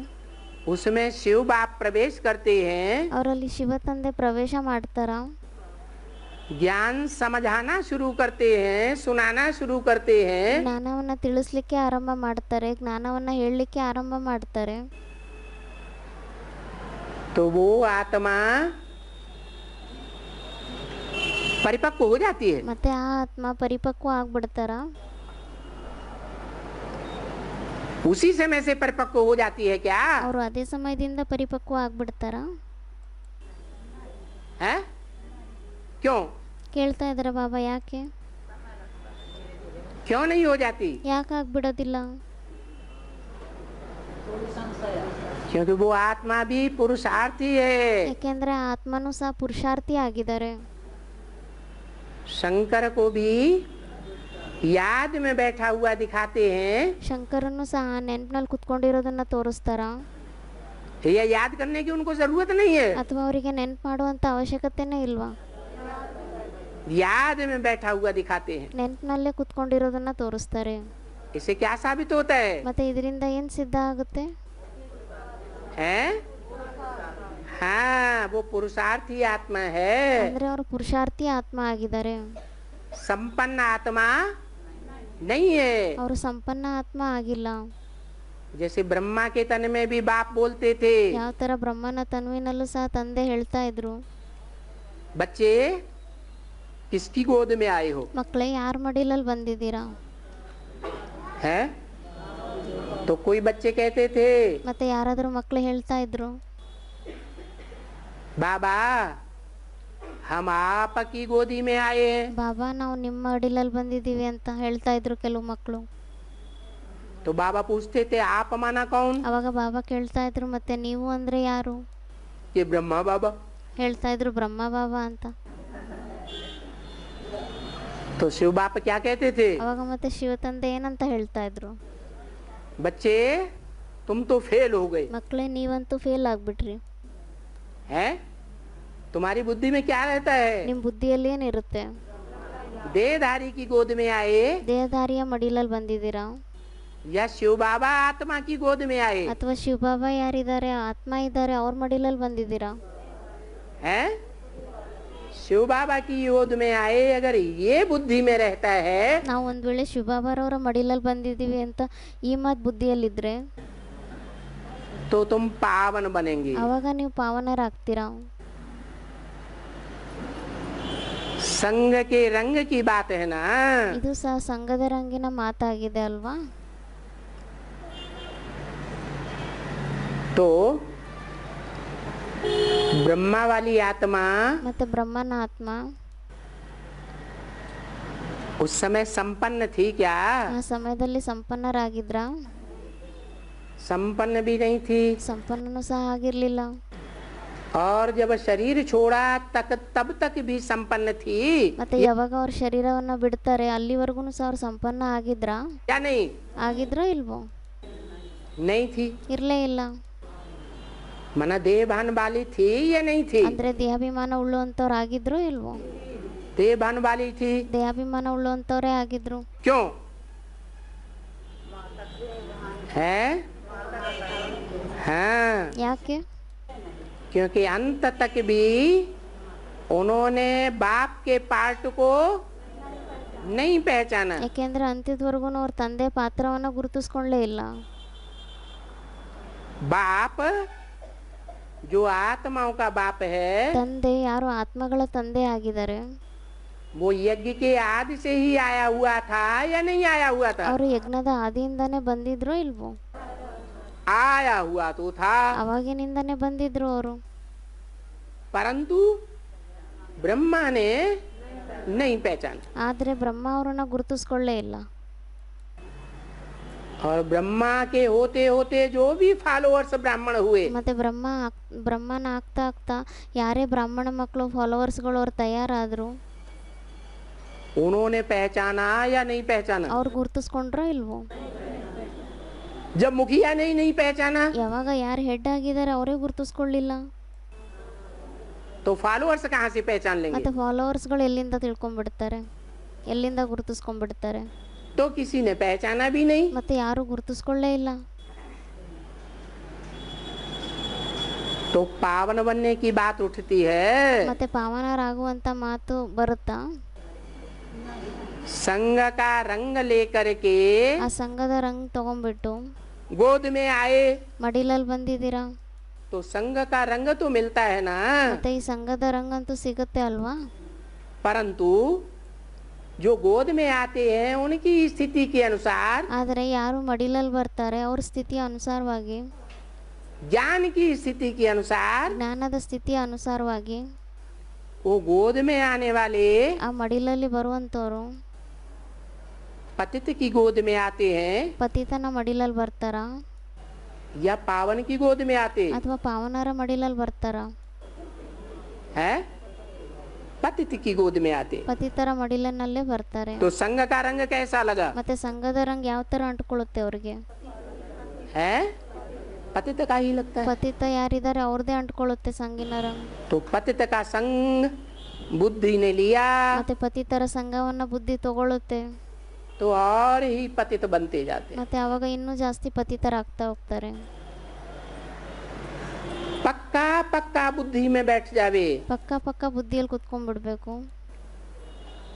उसमें शिव बाप प्रवेश करते हैं, ಅವರಲ್ಲಿ ಶಿವ ತಂದೆ ಪ್ರವೇಶ ಮಾಡ್ತಾರ, ज्ञान समझाना शुरू करते हैं, सुनाना शुरू करते हैं, ಜ್ಞಾನವನ್ನ ತಿಳಿಸ್ಲಿಕ್ಕೆ ಆರಂಭ ಮಾಡ್ತಾರೆ, ಜ್ಞಾನವನ್ನ ಹೇಳಲಿಕ್ಕೆ ಆರಂಭ ಮಾಡ್ತಾರೆ, तो वो आत्मा परिपक्व हो जाती है। ಮತ್ತೆ ಆ ಆತ್ಮ ಪರಿಪಕ್ವ ಆಗ್ಬಿಡ್ತಾರ? उसी समय से परिपक्व हो जाती है क्या? ಅವರು ಅದೇ ಸಮಯದಿಂದ ಪರಿಪಕ್ವ ಆಗ್ಬಿಡ್ತಾರ? है क्यों? ಕೇಳ್ತಾ ಇದ್ದಾರೆ ಬಾಬಾ, ಯಾಕೆ? क्यों नहीं हो जाती? ಯಾಕೆ ಆಗ್ಬಿಡೋದಿಲ್ಲ? क्योंकि वो आत्मा भी पुरुषार्थी है। ಯಾಕೆಂದ್ರೆ ಆತ್ಮನೂ ಸಹ ಪುರುಷಾರ್ಥಿ ಆಗಿದ್ದಾರೆ. शंकर को भी याद में बैठा हुआ दिखाते हैं। ಶಂಕರನ್ನು ಸಹ ನೆನಪಿನಲ್ಲಿ ಕುತ್ಕೊಂಡಿರೋದನ್ನ ತೋರಿಸ್ತಾರ? या याद करने की उनको जरूरत नहीं है। ಅಥವಾ ಅವರಿಗೆ ನೆನಪು ಮಾಡುವಂತ ಅವಶ್ಯಕತೆನೇ ಇಲ್ವಾ? याद में बैठा हुआ दिखाते हैं। ನೆನಪಿನಲ್ಲೇ ಕುತ್ಕೊಂಡಿರೋದನ್ನ ತೋರಿಸ್ತಾರೆ. इससे क्या साबित होता है? ಮತ್ತೆ ಇದರಿಂದ ಏನ್ ಸಿದ್ಧ ಆಗುತ್ತೆ? हैं? हाँ, वो पुरुषार्थी आत्मा है। ಅಂದ್ರೆ ಅವರು ಪುರುಷಾರ್ಥಿ ಆತ್ಮ ಆಗಿದ್ದಾರೆ, संपन्न आत्मा नहीं है। ಅವರು ಸಂಪನ್ನ ಆತ್ಮ ಆಗಿಲ್ಲ. जैसे ब्रह्मा के तन में भी बाप बोलते थे, ಯಾವ ತರ ಬ್ರಹ್ಮನ ತನುವಿನಲ್ಲೂ ಸಹ ತಂದೆ ಹೇಳ್ತಾ ಇದ್ರು, बच्चे किसकी गोद में आए हो? ಮಕ್ಕಳೇ ಯಾರ ಮಡಿಲಲ್ಲಿ ಬಂದಿದ್ದೀರಾ? है? तो कोई बच्चे कहते थे, ಮತ್ತೆ ಯಾರಾದರೂ ಮಕ್ಕಳು ಹೇಳ್ತಾ ಇದ್ರು, बाबा हम आपकी गोदी में आए हैं। ಬಾಬಾ ನಾವು ನಿಮ್ಮ ಅಡಿಲಲ್ಲಿ ಬಂದಿದ್ದೀವಿ ಅಂತ ಹೇಳ್ತಾ ಇದ್ರು ಕೆಲವು ಮಕ್ಕಳು. तो बाबा पूछते थे आप माना कौन? ಅವಾಗ ಬಾಬಾ ಕೇಳ್ತಾ ಇದ್ರು, ಮತ್ತೆ ನೀವು ಅಂದ್ರೆ ಯಾರು? ये ब्रह्मा बाबा। ಹೇಳ್ತಾ ಇದ್ರು ಬ್ರಹ್ಮ ಬಾಬಾ ಅಂತ. तो शिव बाप क्या कहते थे? ಅವಾಗ ಮತ್ತೆ ಶಿವ ತಂದೆ ಏನಂತ ಹೇಳ್ತಾ ಇದ್ರು, बच्चे तुम तो फेल हो गए। ಮಕ್ಕಳೇ ನೀವಂತೂ ಫೇಲ್ ಆಗ್ಬಿಟ್ರಿ. है? तुम्हारी बुद्धि में क्या रहता है? ನಿಮ್ ಬುದ್ಧಿಯಲ್ಲಿ ಏನಿರುತ್ತೆ? देहधारी की गोद में आए ದೇಹಧಾರಿಯ ಮಡಿಲಲ್ಲಿ ಬಂದಿದ್ದೀರಾ, या शिव बाबा आत्मा की गोद में आए? ಅಥವಾ ಶಿವ ಬಾಬಾ ಯಾರಿದ್ದಾರೆ, ಆತ್ಮ ಇದ್ದಾರೆ, ಅವ್ರ ಮಡಿಲಲ್ಲಿ ಬಂದಿದ್ದೀರಾ? है? शिव बाबा की गोद में आए अगर ये बुद्धि में रहता है ನಾವು ಒಂದ್ ವೇಳೆ ಶಿವ ಬಾಬಾರವರ ಮಡಿಲಲ್ಲಿ ಬಂದಿದ್ದೀವಿ ಅಂತ ಈ ಮಾತು ಬುದ್ಧಿಯಲ್ಲಿದ್ರೆ तो तुम पावन बनेंगे। ಅವಾಗ ನೀವು ಪಾವನರಾಗ್ತೀರಾ. संग के रंग की बात है ना। ಇದು ಸಹ ಸಂಘದ ರಂಗಿನ ಮಾತಾಗಿದೆ ಅಲ್ವಾ? तो ब्रह्मा वाली आत्मा ಮತ್ತೆ ಬ್ರಹ್ಮನ ಆತ್ಮ उस समय संपन्न थी क्या? ಆ ಸಮಯದಲ್ಲಿ ಸಂಪನ್ನರಾಗಿದ್ರ? संपन्न भी नहीं थी। ಸಂಪನ್ನನೂ ಸಹ ಆಗಿರ್ಲಿಲ್ಲ. और जब शरीर छोड़ा तब तक भी संपन्न थी ಮತ್ತೆ ಯಾವಾಗ ಅವ್ರ ಶರೀರವನ್ನ ಬಿಡ್ತಾರೆ ಅಲ್ಲಿವರೆಗೂ ಸಹ ಅವ್ರು ಸಂಪನ್ನ ಆಗಿದ್ರ? क्या? नहीं, ಆಗಿದ್ರೋ ಇಲ್ವೋ? नहीं थी। ಇರ್ಲೇ ಇಲ್ಲ. मना देहभान वाली थी या नहीं थी? ಅಂದ್ರೆ ದೇಹಾಭಿಮಾನ ಉಳ್ಳುವಂತವ್ರು ಆಗಿದ್ರೋ ಇಲ್ವೋ? देहभान वाली थी। ದೇಹಾಭಿಮಾನ ಉಳ್ಳುವಂತವ್ರೇ ಆಗಿದ್ರು. क्यों? है? हाँ, ಯಾಕೆ? क्योंकि अंत तक भी उन्होंने बाप के पार्ट को नहीं पहचाना। ಯಾಕೆಂದ್ರೆ ಅಂತ್ಯದವರೆಗೂ ಅವ್ರ ತಂದೆ ಪಾತ್ರವನ್ನ ಗುರುತಿಸ್ಕೊಳ್ಳೇ ಇಲ್ಲ. बाप जो आत्माओं का बाप है ತಂದೆ ಯಾರು ಆತ್ಮಗಳ ತಂದೆ ಆಗಿದ್ದಾರೆ, वो यज्ञ के आदि से ही आया हुआ था या नहीं आया हुआ था? ಅವರು ಯಜ್ಞದ ಆದಿಯಿಂದಾನೇ ಬಂದಿದ್ರು ಇಲ್ವೋ? आया हुआ तो था, ಅವಾಗಿನಿಂದಾನೇ ಬಂದಿದ್ರು ಅವರು. परंतु ब्रह्मा ने नहीं पहचाना। ಆದ್ರೆ ಬ್ರಹ್ಮ ಅವರನ್ನ ಗುರುತಿಸ್ಕೊಳ್ಳೇ ಇಲ್ಲ. और ब्रह्मा के होते होते जो भी फॉलोअर्स ब्राह्मण हुए ಮತ್ತೆ ಬ್ರಹ್ಮನ ಆಗ್ತಾ ಆಗ್ತಾ ಯಾರೇ ಬ್ರಾಹ್ಮಣ ಮಕ್ಕಳು ಫಾಲೋವರ್ಸ್ಗಳು ಅವ್ರು ತಯಾರಾದ್ರು, उन्होंने पहचाना या नहीं पहचाना? ಅವ್ರು ಗುರುತಿಸ್ಕೊಂಡ್ರೋ ಇಲ್ವೋ? जब मुखिया ने ही नहीं पहचाना ಯಾವಾಗ ಯಾರು ಹೆಡ್ ಆಗಿದ್ದಾರೆ ಅವರೇ ಗುರುತಿಸ್ಕೊಳ್ಳಿಲ್ಲ, तो फॉलोअर्स कहाँ से पहचान लेंगे? ಮತ್ತೆ ಫಾಲೋವರ್ಸ್ಗಳು ಎಲ್ಲಿಂದ ತಿಳ್ಕೊಂಡ್ಬಿಡ್ತಾರೆ, ಎಲ್ಲಿಂದ ಗುರುತಿಸ್ಕೊಂಡ್ಬಿಡ್ತಾರೆ? तो किसी ने पहचाना भी नहीं। ಮತ್ತೆ ಯಾರು ಗುರುತಿಸ್ಕೊಳ್ಳೇ ಇಲ್ಲ. तो पावन बनने की बात उठती है। ಮತ್ತೆ ಪಾವನರಾಗುವಂತ ಮಾತು ಬರುತ್ತಾ? संग का रंग लेकर के ಆ ಸಂಘದ ರಂಗ್ ತಗೊಂಡ್ಬಿಟ್ಟು गोद में आए ಮಡಿಲಲ್ಲಿ ಬಂದಿದ್ದೀರಾ, तो संग का रंग तो मिलता है ना, ಮತ್ತೆ ಈ ಸಂಘದ ರಂಗ ಅಂತೂ ಸಿಗುತ್ತೆ ಅಲ್ವಾ? परंतु जो गोद में आते हैं उनकी स्थिति के अनुसार, ಆದರೆ ಯಾರು ಮಡಿಲಲ್ಲಿ ಬರ್ತಾರೆ ಅವ್ರ ಸ್ಥಿತಿಯ ಅನುಸಾರವಾಗಿ, ज्ञान की स्थिति के अनुसार, ಜ್ಞಾನದ ಸ್ಥಿತಿಯ ಅನುಸಾರವಾಗಿ वो गोद में आने वाले ಆ ಮಡಿಲಲ್ಲಿ ಬರುವಂತವರು पतित की गोद में आते हैं ಪತಿತನ ಮಡಿಲಲ್ಲಿ ಬರ್ತಾರ या पावन की गोद में आते ಅಥವಾ ಪಾವನರ ಮಡಿಲಲ್ಲಿ ಬರ್ತಾರ? हैं? पतित की गोद में आते। ಪತಿತರ ಮಡಿಲನ್ನಲ್ಲೇ ಬರ್ತಾರೆ. तो संग का रंग कैसा लगा ಮತ್ತೆ ಸಂಘದ ರಂಗ ಯಾವ ತರ ಅಂಟ್ಕೊಳ್ಳುತ್ತೆ ಅವ್ರಿಗೆ? है? पतित का ही लगता है। ಪತಿತ ಯಾರಿದ್ದಾರೆ ಅವ್ರದೇ ಅಂಟ್ಕೊಳ್ಳುತ್ತೆ ಸಂಗಿನ ರಂಗ. तो पतित का संग बुद्धि ने लिया ಮತ್ತೆ ಪತಿತರ ಸಂಘವನ್ನ ಬುದ್ಧಿ ತಗೊಳುತ್ತೆ. तो और ही पतित बनते जाते। ಮತ್ತೆ ಅವಾಗ ಇನ್ನೂ ಜಾಸ್ತಿ ಪತಿತರಾಗ್ತಾ ಹೋಗ್ತಾರೆ. पक्का पक्का बुद्धि में बैठ जावे ಪಕ್ಕ ಪಕ್ಕ ಬುದ್ಧಿಯಲ್ಲಿ ಕುತ್ಕೊಂಡ್ಬಿಡ್ಬೇಕು.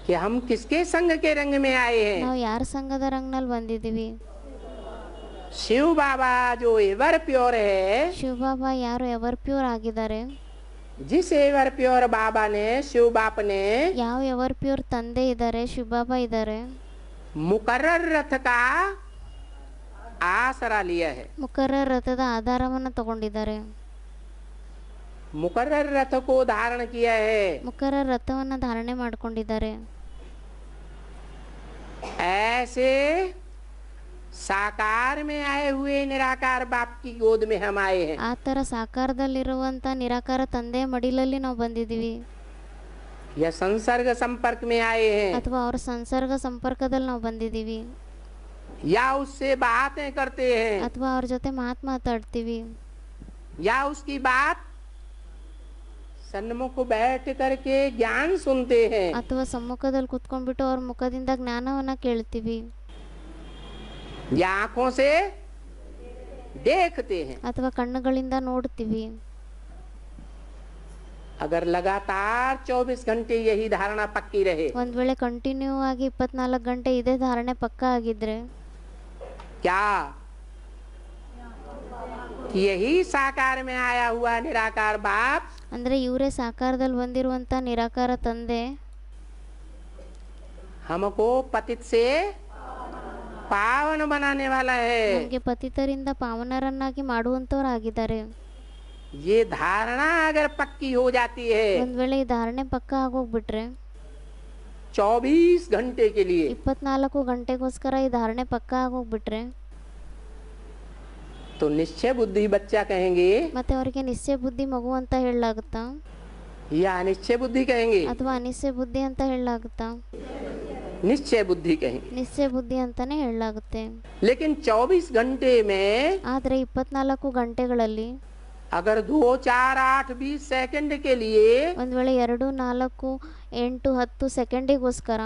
कि हम किसके संग के रंग में आए हैं। ನಾವು ಯಾರ ಸಂಘದ ರಂಗನಲ್ಲಿ ಬಂದಿದೀವಿ? शिव बाबा जो एवर प्योर है, ಶಿವಬಾಬಾ ಯಾರು ಎವರ್ ಪ್ಯೂರ್ ಆಗಿದ್ದಾರೆ, जिस एवर प्योर बाबा ने, शिव बाप ने ಯಾವ ಎವರ್ ಪ್ಯೂರ್ ತಂದೆ ಇದ್ದಾರೆ, ಶಿವಬಾಬಾ ಇದ್ದಾರೆ, मुकर्रर रथ का आसरा लिया है। ಮುಖರ್ರ ರಥದ ಆಧಾರವನ್ನ ತಗೊಂಡಿದ್ದಾರೆ. मुकर्रर रथ को धारण किया है। ಮುಖರ್ರ ರಥವನ್ನ ಧಾರಣೆ ಮಾಡ್ಕೊಂಡಿದ್ದಾರೆ. ऐसे साकार में आए हुए निराकार बाप की गोद में हम आए हैं। ಆ ತರ ಸಾಕಾರದಲ್ಲಿರುವಂತ ನಿರಾಕಾರ ತಂದೆಯ ಮಡಿಲಲ್ಲಿ ನಾವು ಬಂದಿದೀವಿ, या संसर्ग संपर्क में आए हैं, ಅಥವಾ ಅವರ ಸಂಸರ್ಗ ಸಂಪರ್ಕದಲ್ಲಿ ನಾವು ಬಂದಿದೀವಿ, या उससे बातें करते हैं, ಅಥವಾ ಅವ್ರ ಜೊತೆ ಮಾತಾಡ್ತೀವಿ, या उसकी बात सन्मुख बैठ करके ज्ञान सुनते हैं, ಅಥವಾ ಸಮ್ಮುಖದಲ್ಲಿ ಕುತ್ಕೊಂಡ್ಬಿಟ್ಟು ಅವ್ರ ಮುಖದಿಂದ ಜ್ಞಾನವನ್ನ ಕೇಳ್ತೀವಿ, या आंखों से देखते हैं। ಅಥವಾ ಕಣ್ಣುಗಳಿಂದ ನೋಡ್ತೀವಿ. अगर लगातार 24 घंटे यही धारणा पक्की रहे, ಒಂದ್ ವೇಳೆ ಕಂಟಿನ್ಯೂ ಆಗಿ 24 ಗಂಟೆ ಇದೇ ಧಾರಣೆ ಪಕ್ಕ ಆಗಿದ್ರೆ, क्या कि यही साकार में आया हुआ निराकार बाप ಅಂದ್ರೆ ಇವರೇ ಸಾಕಾರದಲ್ಲಿ ಬಂದಿರುವಂತ ನಿರಾಕಾರ ತಂದೆ हमको पतित से पावन बनाने वाला है। ನಮಗೆ ಪತಿತರಿಂದ ಪಾವನರನ್ನಾಗಿ ಮಾಡುವಂತವರಾಗಿದ್ದಾರೆ. ये धारणा अगर पक्की हो जाती है ಒಂದ್ ವೇಳೆ ಈ ಧಾರಣೆ ಪಕ್ಕ ಆಗೋಗ್ಬಿಟ್ರೆ 24 घंटे के लिए, 24 ಗಂಟೆಗೋಸ್ಕರ ಈ ಧಾರಣೆ ಪಕ್ಕ ಆಗೋಗ್ಬಿಟ್ರೆ, तो निश्चय बुद्धि बच्चा कहेंगे ಮತ್ತೆ ಅವರಿಗೆ ನಿಶ್ಚಯ ಬುದ್ಧಿ ಮಗು ಅಂತ ಹೇಳಲಾಗುತ್ತಾ, या अनिश्चय बुद्धि कहेंगे? ಅಥವಾ ಅನಿಶ್ಚಯ ಬುದ್ಧಿ ಅಂತ ಹೇಳಲಾಗುತ್ತಾ? निश्चय बुद्धि कहेंगे। ನಿಶ್ಚಯ ಬುದ್ಧಿ ಅಂತಾನೆ ಹೇಳಲಾಗುತ್ತೆ. लेकिन 24 घंटे में ಆದ್ರೆ 24 ಗಂಟೆಗಳಲ್ಲಿ अगर 2, 4, 8, 20 सेकंड के लिए ಒಂದ್ ವೇಳೆ 2, 4, 8, 10 ಸೆಕೆಂಡಿಗೋಸ್ಕರ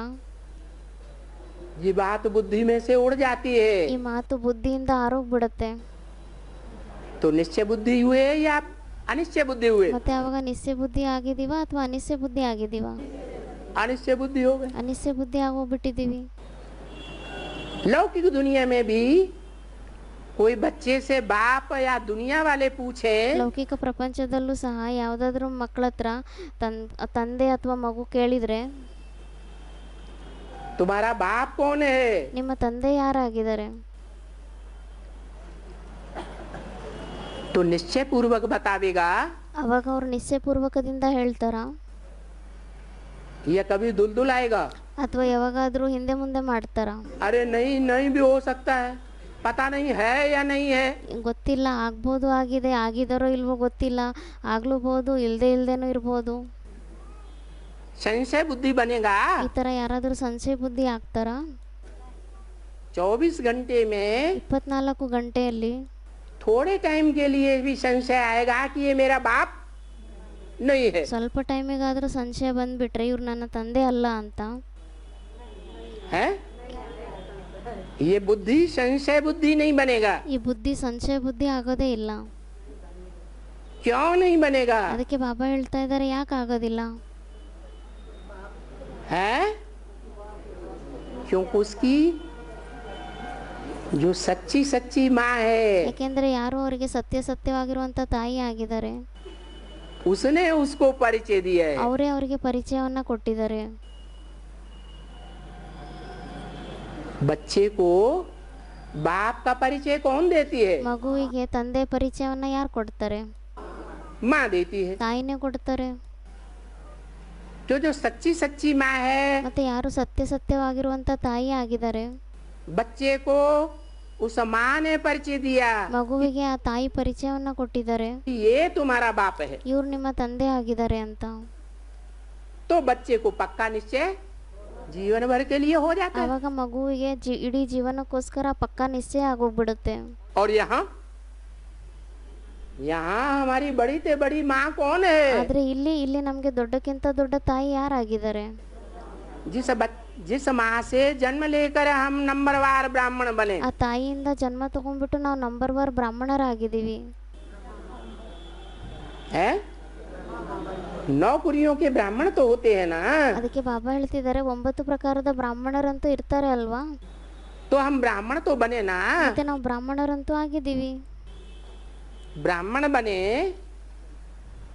ये बात बुद्धि में से उड़ जाती है, ಈ ಮಾತು ಬುದ್ಧಿಯಿಂದ ಆರೋಗ್ಬಿಡುತ್ತೆ. तो निश्चय बुद्धि हुए या अनिश्चय बुद्धि हुए? ಮತ್ತೆ ಅವಾಗ ನಿಶ್ಚಯ ಬುದ್ಧಿ ಆಗಿದೀವ ಅಥವಾ ಅನಿಶ್ಚಯ ಬುದ್ಧಿ ಆಗಿದೀವ? अनिश्चय बुद्धि हो गए। ಅನಿಶ್ಚಯ ಬುದ್ಧಿ ಆಗೋಗ್ಬಿಟ್ಟಿದೀವಿ. लौकिक दुनिया में भी कोई बच्चे से बाप या दुनिया वाले पूछे ಲೌಕಿಕ ಪ್ರಪಂಚದಲ್ಲೂ ಸಹ ಯಾವ್ದಾದ್ರು ಮಕ್ಕಳ ಹತ್ರ ತಂದೆ ಅಥವಾ ಮಗು ಕೇಳಿದ್ರೆ, तुम्हारा बाप कौन है, ನಿಮ್ಮ ತಂದೆ ಯಾರಾಗಿದ್ದಾರೆ, तो निश्चय पूर्वक बतावेगा ಅವಾಗ ಅವ್ರು ನಿಶ್ಚಯ ಪೂರ್ವಕದಿಂದ ಹೇಳ್ತಾರ, या कभी दुलदुल आएगा? ಅಥವಾ ಯಾವಾಗಾದ್ರೂ ಹಿಂದೆ ಮುಂದೆ ಮಾಡ್ತಾರ? अरे नहीं, नहीं भी हो सकता है, पता नहीं है या नहीं है, ಗೊತ್ತಿಲ್ಲ, ಆಗ್ಬೋದು, ಆಗಿದೆ, ಆಗಿದಾರೋ ಇಲ್ವೋ ಗೊತ್ತಿಲ್ಲ, ಆಗ್ಲೂಬಹುದು, ಇಲ್ದೇನೂ ಇರ್ಬೋದು. संशय बुद्धि बनेगा। ಈ ತರ ಯಾರಾದ್ರೂ ಸಂಶಯ ಬುದ್ಧಿ ಆಗ್ತಾರ? 24 घंटे में 24 ಗಂಟೆಯಲ್ಲಿ थोड़े टाइम के लिए भी संशय आएगा कि ये मेरा बाप नहीं है, ಸ್ವಲ್ಪ ಟೈಮಿಗಾದ್ರೂ ಸಂಶಯ ಬಂದ್ಬಿಟ್ರೆ ಇವ್ರು ನನ್ನ ತಂದೆ ಅಲ್ಲ ಅಂತ. है? ये बुद्धि संशय बुद्धि नहीं बनेगा। ಈ ಬುದ್ಧಿ ಸಂಶಯ ಬುದ್ಧಿ ಆಗೋದೇ ಇಲ್ಲ. क्यों नहीं बनेगा? ಅದಕ್ಕೆ ಬಾಬಾ ಹೇಳ್ತಾ ಇದ್ದಾರೆ, ಯಾಕೆ ಆಗೋದಿಲ್ಲ? है क्योंकि उसकी जो सच्ची सच्ची माँ है ಯಾಕೆಂದರೆ ಯಾರು ಅವರಿಗೆ ಸತ್ಯವಾಗಿರುವಂಥ ತಾಯಿ ಆಗಿದ್ದಾರೆ, उसने उसको परिचय दिया है। ಅವರೇ ಅವರಿಗೆ ಪರಿಚಯವನ್ನು ಕೊಟ್ಟಿದ್ದಾರೆ। बच्चे को बाप का परिचय कौन देती है? ಮಗುವಿಗೆ ತಂದೆ ಪರಿಚಯವನ್ನು ಯಾರು ಕೊಡ್ತಾರೆ? माँ देती है। ತಾಯಿನೇ ಕೊಡ್ತಾರೆ। जो सच्ची सच्ची माँ है, ಮತ್ತೆ ಯಾರು ಸತ್ಯವಾಗಿರುವಂಥ ತಾಯಿ ಆಗಿದ್ದಾರೆ, बच्चे को उस माँ ने परिचय दिया, ಮಗುವಿಗೆ ಆ ತಾಯಿ ಪರಿಚಯವನ್ನು ಕೊಟ್ಟಿದ್ದಾರೆ, ये तुम्हारा बाप है। ಇವ್ರು ನಿಮ್ಮ ತಂದೆ ಆಗಿದ್ದಾರೆ ಅಂತ। तो बच्चे को पक्का निश्चय जीवन भर के लिए हो जाता है। ಆವಾಗ ಮಗುವಿಗೆ ಇಡೀ ಜೀವನಕ್ಕೋಸ್ಕರ ಪಕ್ಕಾ ನಿಶ್ಚಯ ಆಗೋಗ್ಬಿಡುತ್ತೆ। और यहाँ हमारी बड़ी से बड़ी माँ कौन है? ಆದ್ರೆ ಇಲ್ಲಿ ನಮಗೆ ದೊಡ್ಡಕ್ಕಿಂತ ದೊಡ್ಡ ತಾಯಿ ಯಾರಾಗಿದ್ದಾರೆ? जिस माँ से जन्म लेकर हम नंबरवार ब्राह्मण बने, ಆ ತಾಯಿಯಿಂದ ಜನ್ಮ ತಗೊಂಡ್ಬಿಟ್ಟು ನಾವು ನಂಬರ್ 1 ಬ್ರಾಹ್ಮಣರಾಗಿದ್ದೀವಿ। है 9 कुरियों के ब्राह्मण तो होते हैं ना, ಅದಕ್ಕೆ ಬಾಬಾ ಹೇಳ್ತಿದ್ದಾರೆ 9 ಪ್ರಕಾರದ ಬ್ರಾಹ್ಮಣರಂತೂ ಇರ್ತಾರೆ ಅಲ್ವಾ? तो हम ब्राह्मण तो बने ना। ಮತ್ತೆ ನಾವು ಬ್ರಾಹ್ಮಣರಂತೂ ಆಗಿದ್ದೀವಿ। ब्राह्मण बने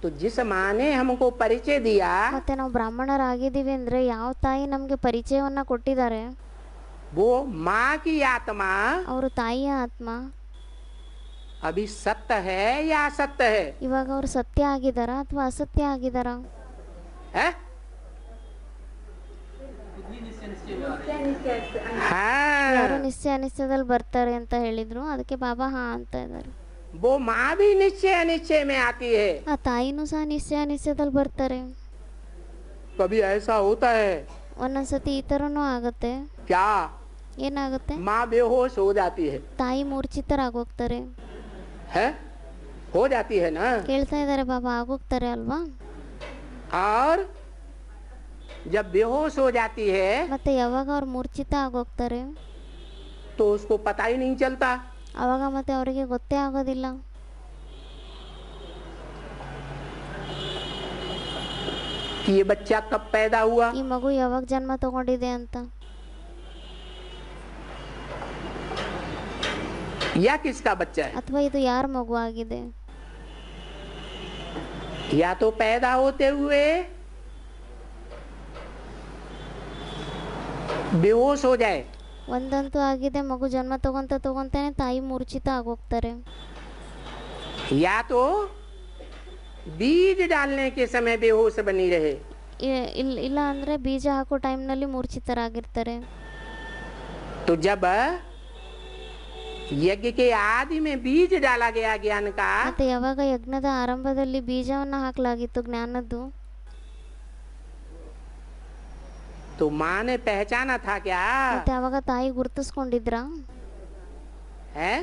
तो जिस माँ ने हमको परिचय दिया, ಮತ್ತೆ ನಾವು ಬ್ರಾಹ್ಮಣರಾಗಿದ್ದೀವಿ ಅಂದ್ರೆ ಯಾವ ತಾಯಿ ನಮಗೆ ಪರಿಚಯವನ್ನ ಕೊಟ್ಟಿದ್ದಾರೆ? वो माँ की आत्मा ಅವರು ತಾಯಿಯ ಆತ್ಮ अभी सत्य है या असत्य है? ಇವಾಗ ಅವರು ಸತ್ಯ ಆಗಿದಾರಾ ಅಥವಾ ಅಸತ್ಯ ಆಗಿದಾರಾ? है? बुद्धि निश्चय निश्चय में आ रही है। ಯಾರು हाँ, ನಿಶ್ಚಯ ಅನಿಶ್ಚಯದಲ್ಲಿ ಬರ್ತಾರೆ ಅಂತ ಹೇಳಿದ್ರು, ಅದಕ್ಕೆ ಬಾಬಾ ಹಾ ಅಂತ ಇದ್ದಾರೆ। वो माँ भी निश्चय अनिश्चय में आती है। ಆ ತಾಯಿನೂ ಸಹ ನಿಶ್ಚಯ ಅನಿಶ್ಚಯದಲ್ಲಿ ಬರ್ತಾರೆ। कभी ऐसा होता है ಒಂದೊಂದ್ಸತಿ ಈ ಥರನೂ ಆಗುತ್ತೆ। क्या ಏನಾಗುತ್ತೆ? माँ बेहोश हो जाती है? ತಾಯಿ ಮೂರ್ಛಿತರಾಗೋಗ್ತಾರೆ। है हो जाती है ना। ಕೇಳ್ತಾ ಇದ್ದಾರೆ ಬಾಬಾ, ಆಗೋಗ್ತಾರೆ ಅಲ್ವಾ? और जब बेहोश हो जाती है ಮತ್ತೆ ಯಾವಾಗ ಅವ್ರು ಮೂರ್ಛಿತ ಆಗೋಗ್ತಾರೆ तो उसको पता ही नहीं चलता ಅವಾಗ ಮತ್ತೆ ಅವರಿಗೆ ಗೊತ್ತೇ ಆಗೋದಿಲ್ಲ कि ये बच्चा कब पैदा हुआ, ಈ ಮಗು ಯಾವಾಗ ಜನ್ಮ ತಗೊಂಡಿದೆ ಅಂತ, या किसका बच्चा है। ಅಥವಾ ಇದು ಯಾರ ಮಗು ಆಗಿದೆ। या तो पैदा होते हुए बेहोश हो जाए, ಒಂದಂತೂ ಆಗಿದೆ, ಮಗು ಜನ್ಮ ತಗೊಂತಾನೆ ತಾಯಿ ಮೂರ್ಛಿತ ಆಗೋಗ್ತಾರೆ। या तो बीज डालने के समय बेहोश बनी रहे। ಇಲ್ಲ ಅಂದ್ರೆ ಬೀಜ ಹಾಕೋ ಟೈಮ್ನಲ್ಲಿ ಮೂರ್ಛಿತರಾಗಿರ್ತಾರೆ। तो जब यज्ञ के आदि में बीज डाला गया ज्ञान का, ಮತ್ತೆ ಯಾವಾಗ ಯಜ್ಞದ ಆರಂಭದಲ್ಲಿ ಬೀಜವನ್ನ ಹಾಕಲಾಗಿತ್ತು ಜ್ಞಾನದ್ದು, तो माँ ने पहचाना था क्या ಮತ್ತೆ ಅವಾಗ ತಾಯಿ ಗುರುತಿಸ್ಕೊಂಡಿದ್ರಾ? है?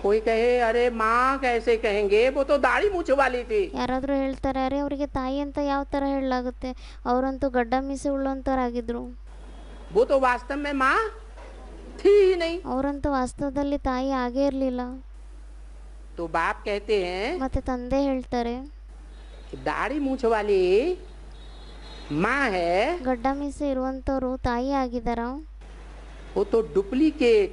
कोई कहे अरे माँ कैसे कहेंगे, वो तो दाढ़ी मूछ वाली थी। ಯಾರಾದ್ರೂ ಹೇಳ್ತಾರೆ, ಅರೆ ಅವರಿಗೆ ತಾಯಿ ಅಂತ ಯಾವ ತರ ಹೇಳಲಾಗುತ್ತೆ, ಅವರಂತೂ ಗಡ್ಡ ಮೀಸೆ ಉಳ್ಳಂತರಾಗಿದ್ರು, वो तो वास्तव में माँ थी ही नहीं। ಅವರಂತೂ ವಾಸ್ತವದಲ್ಲಿ ತಾಯಿ ಆಗೇ ಇರಲಿಲ್ಲ। तो बाप कहते हैं ಮತ್ತೆ ತಂದೆ ಹೇಳ್ತಾರೆ, कि दाढ़ी मूछ वाली माँ है, ಗಡ್ಡ ಮೀಸೆ ಇರುವಂತವ್ರು ತಾಯಿ ಆಗಿದಾರ? वो तो डुप्लीकेट।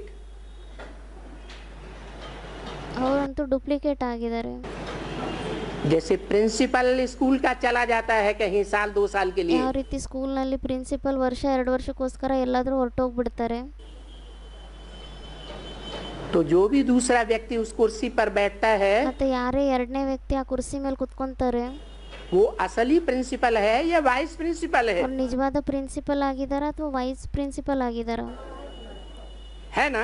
ಅವರಂತೂ ಡೂಪ್ಲಿಕೇಟ್ ಆಗಿದ್ದಾರೆ। जैसे प्रिंसिपल स्कूल का चला जाता है कहीं साल 2 साल के लिए, ಯಾವ ರೀತಿ ಸ್ಕೂಲ್ನಲ್ಲಿ ಪ್ರಿನ್ಸಿಪಲ್ ವರ್ಷ 2 ವರ್ಷಕ್ಕೋಸ್ಕರ ಎಲ್ಲಾದ್ರೂ ಹೊರಟೋಗ್ಬಿಡ್ತಾರೆ, तो जो भी दूसरा व्यक्ति उस कुर्सी पर बैठता है ಮತ್ತೆ ಯಾರೇ ಎರಡನೇ ವ್ಯಕ್ತಿ ಆ ಕುರ್ಸಿ ಮೇಲೆ ಕುತ್ಕೊಂತಾರೆ, वो असली प्रिंसिपल है या वाइस प्रिंसिपल है? ಅವ್ರು ನಿಜವಾದ ಪ್ರಿನ್ಸಿಪಲ್ ಆಗಿದಾರ ಅಥವಾ ವೈಸ್ ಪ್ರಿನ್ಸಿಪಲ್ ಆಗಿದಾರ? है ना।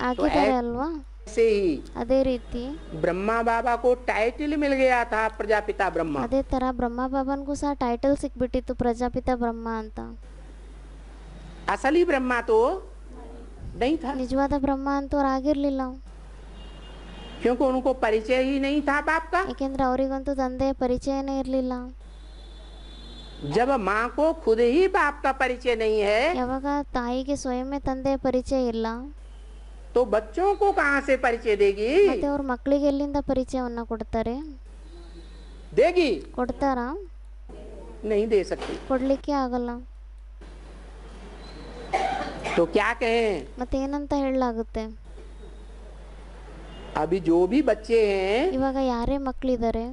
ಆಗಿದ್ದಾರೆ ಅಲ್ವಾ? ऐसे ही ಅದೇ ರೀತಿ ब्रह्मा बाबा को टाइटल मिल गया था प्रजापिता ब्रह्मा। ಅದೇ ತರ ಬ್ರಹ್ಮ ಬಾಬನ್ಗೂ ಸಹ ಟೈಟಲ್ ಸಿಕ್ಬಿಟ್ಟಿತ್ತು ಪ್ರಜಾಪಿತ ಬ್ರಹ್ಮ ಅಂತ। असली ब्रह्मा तो नहीं था, ನಿಜವಾದ ಬ್ರಹ್ಮ ಅಂತೂ ಅವ್ರು ಆಗಿರ್ಲಿಲ್ಲ, क्योंकि उनको परिचय ही नहीं था बाप का। ಯಾಕೆಂದ್ರೆ ಅವರಿಗಂತೂ ತಂದೆಯ ಪರಿಚಯನೇ ಇರಲಿಲ್ಲ। जब माँ को खुद ही बाप का परिचय नहीं है ಯಾವಾಗ ತಾಯಿಗೆ ಸ್ವಯಂೇ ತಂದೆಯ ಪರಿಚಯ ಇಲ್ಲ, तो बच्चों को कहाँ से परिचय देगी? ಮತ್ತೆ ಅವ್ರ ಮಕ್ಕಳಿಗೆ ಎಲ್ಲಿಂದ ಪರಿಚಯವನ್ನ ಕೊಡ್ತಾರೆ? देगी ಕೊಡ್ತಾರಾ? नहीं दे सकती। ಕೊಡ್ಲಿಕ್ಕೆ ಆಗಲ್ಲ। तो क्या कहें? ಮತ್ತೆ ಏನಂತ ಹೇಳಲಾಗುತ್ತೆ? अभी जो भी बच्चे हैं ಇವಾಗ ಯಾರೇ ಮಕ್ಕಳಿದ್ದಾರೆ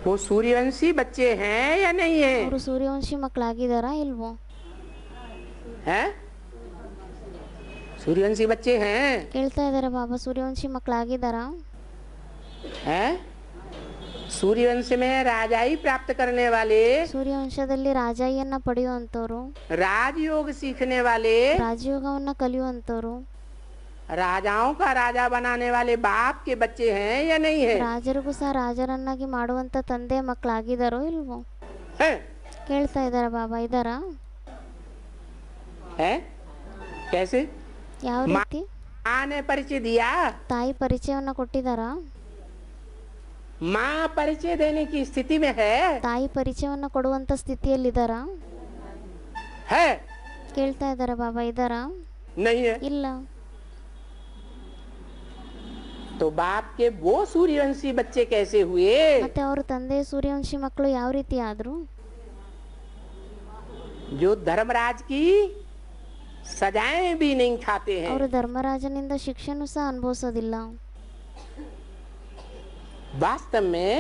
वो सूर्यवंशी बच्चे हैं या नहीं है? ಅವರು ಸೂರ್ಯವಂಶಿ ಮಕ್ಕಳಾಗಿದ್ದಾರಾ ಇಲ್ವೋ? हैं? सूर्यवंशी बच्चे हैं? ಕೇಳ್ತಾ ಇದ್ದಾರೆ ಬಾಬಾ, ಸೂರ್ಯವಂಶಿ ಮಕ್ಕಳಾಗಿದ್ದಾರಾ? हैं? सूर्यवंश में राजाई प्राप्त करने वाले, ಸೂರ್ಯವಂಶದಲ್ಲಿ ರಾಜಾಯಿಯನ್ನ ಪಡೆಯುವಂಥವ್ರು, राजयोग सीखने वाले, ರಾಜಯೋಗವನ್ನ ಕಲಿಯುವಂಥವ್ರು, राजाओं का राजा बनाने वाले बाप के बच्चे हैं या नहीं है? ರಾಜರಿಗೂ ಸಹ ರಾಜರನ್ನಾಗಿ ಮಾಡುವಂತ ತಂದೆ ಮಕ್ಕಳಾಗಿದ್ದಾರೋ ಇಲ್ವೋ? हैं? ಕೇಳ್ತಾ ಇದ್ದಾರೆ ಬಾಬಾ, ಇದ್ದಾರಾ? हैं? कैसे? ಯಾವ ರೀತಿ? माँ ने परिचय दिया, ತಾಯಿ ಪರಿಚಯವನ್ನ ಕೊಟ್ಟಿದ್ದಾರಾ? माँ परिचय देने की स्थिति में है? ತಾಯಿ ಪರಿಚಯವನ್ನ ಕೊಡುವಂತ ಸ್ಥಿತಿಯಲ್ಲಿದ್ದಾರಾ? है? ಕೇಳ್ತಾ ಇದ್ದಾರೆ ಬಾಬಾ, ಇದ್ದಾರಾ? नहीं है। ಇಲ್ಲ. तो बाप के वो सूर्यवंशी बच्चे कैसे हुए? ಮತ್ತೆ ಅವ್ರ ತಂದೆ ಸೂರ್ಯವಂಶಿ ಮಕ್ಕಳು ಯಾವ ರೀತಿ ಆದ್ರು? जो धर्मराज की सजाएं भी नहीं खाते हैं। ಅವರು ಧರ್ಮರಾಜನಿಂದ ಶಿಕ್ಷೆನೂ ಸಹ ಅನುಭವಿಸೋದಿಲ್ಲ. वास्तव में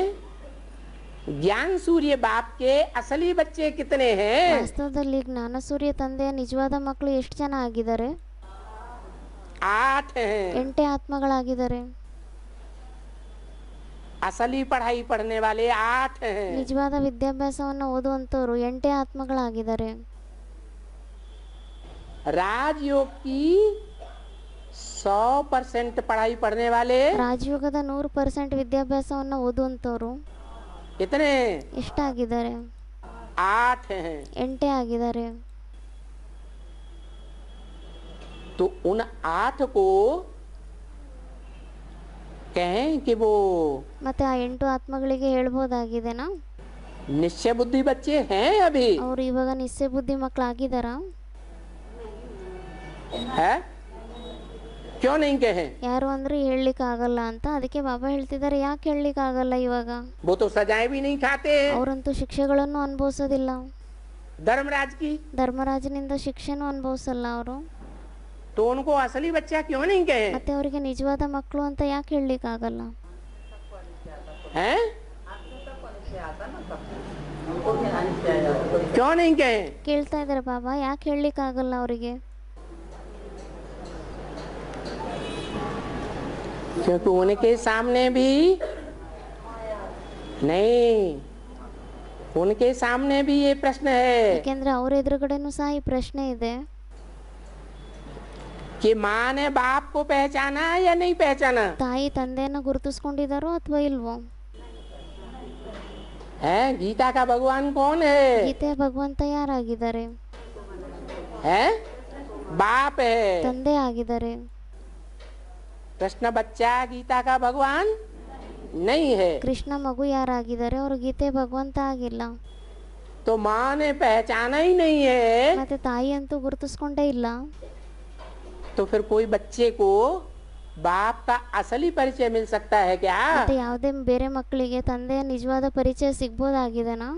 ज्ञान सूर्य बाप के असली बच्चे कितने हैं? ವಾಸ್ತವದಲ್ಲಿ ಜ್ಞಾನ ಸೂರ್ಯ ತಂದೆಯ ನಿಜವಾದ ಮಕ್ಕಳು ಎಷ್ಟು ಜನ ಆಗಿದ್ದಾರೆ? 8 हैं। 8 ಆತ್ಮಗಳಾಗಿದ್ದಾರೆ. असली पढ़ाई पढ़ने वाले 8 हैं। ನಿಜವಾದ ವಿದ್ಯಾಭ್ಯಾಸವನ್ನು ಓದುವಂತವರು 8 ಆತ್ಮಗಳಾಗಿದ್ದಾರೆ. राजयोग की 100% पढ़ाई पढ़ने वाले ರಾಜಯೋಗದ 100% ವಿದ್ಯಾಭ್ಯಾಸವನ್ನು ಓದುವಂತವರು कितने? ಎಷ್ಟಾಗಿದ್ದಾರೆ? 8 हैं। 8 ಆಗಿದ್ದಾರೆ. तो उन 8 को कहें कि वो ಮತ್ತೆ ಆ 8 ಆತ್ಮಗಳಿಗೆ ಹೇಳ್ಬೋದಾಗಿದೆನಾ निश्चय बुद्धि बच्चे हैं अभी? ಅವರು ಇವಾಗ ನಿಶ್ಚಯ ಬುದ್ಧಿ ಮಕ್ಕಳಾಗಿದ್ದಾರಾ? है? क्यों नहीं कहे? ಯಾರು ಅಂದ್ರೆ ಹೇಳಲಿಕ್ಕೆ ಆಗಲ್ಲ ಅಂತ. ಅದಕ್ಕೆ ಬಾಬಾ ಹೇಳ್ತಿದ್ದಾರೆ, ಯಾಕೆ ಹೇಳಲಿಕ್ಕೆ ಆಗಲ್ಲ ಇವಾಗ? वो तो सजाएं भी नहीं खाते हैं। ಅವರಂತೂ ಶಿಕ್ಷೆಗಳನ್ನು ಅನುಭವಿಸೋದಿಲ್ಲ. धर्मराज की ಧರ್ಮರಾಜನಿಂದ ಶಿಕ್ಷೆನೂ ಅನುಭವಿಸಲ್ಲ ಅವರು. तो उनको असली बच्चा क्यों नहीं कहे? ಮತ್ತೆ ಅವರಿಗೆ ನಿಜವಾದ ಮಕ್ಕಳು ಅಂತ ಯಾಕೆ ಹೇಳಲಿಕ್ಕೆ ಆಗಲ್ಲ? हैं? क्यों नहीं कहे? ಕೇಳ್ತಾ ಇದ್ದಾರೆ ಬಾಬಾ, ಯಾಕೆ ಹೇಳಲಿಕ್ಕೆ ಆಗಲ್ಲ ಅವರಿಗೆ? क्योंकि उनके सामने भी नहीं, उनके सामने भी ये प्रश्न है ಯಾಕೆಂದ್ರೆ ಅವ್ರ ಎದುರುಗಡೆನೂ ಸಹ ಈ ಪ್ರಶ್ನೆ ಇದೆ. कि माँ ने बाप को पहचाना या नहीं पहचाना? ತಾಯಿ ತಂದೆಯನ್ನ ಗುರುತಿಸ್ಕೊಂಡಿದ್ದಾರೋ ಅಥವಾ ಇಲ್ವೋ? है? गीता का भगवान कौन है? ಗೀತೆಯ ಭಗವಂತ ಯಾರಾಗಿದ್ದಾರೆ? है? बाप है। ತಂದೆ ಆಗಿದ್ದಾರೆ. कृष्ण बच्चा गीता का भगवान नहीं है। ಕೃಷ್ಣ ಮಗು ಯಾರಾಗಿದ್ದಾರೆ? ಅವರು ಗೀತೆ ಭಗವಂತ ಆಗಿಲ್ಲ. तो माँ ने पहचाना ही नहीं है, ಮತ್ತೆ ತಾಯಿ ಅಂತೂ ಗುರುತಿಸ್ಕೊಂಡೇ ಇಲ್ಲ. तो फिर कोई बच्चे को बाप का असली परिचय मिल सकता है क्या? ಮತ್ತೆ ಯಾವುದೇ ಬೇರೆ ಮಕ್ಕಳಿಗೆ ತಂದೆಯ ನಿಜವಾದ ಪರಿಚಯ ಸಿಗ್ಬೋದಾಗಿದೆನಾ?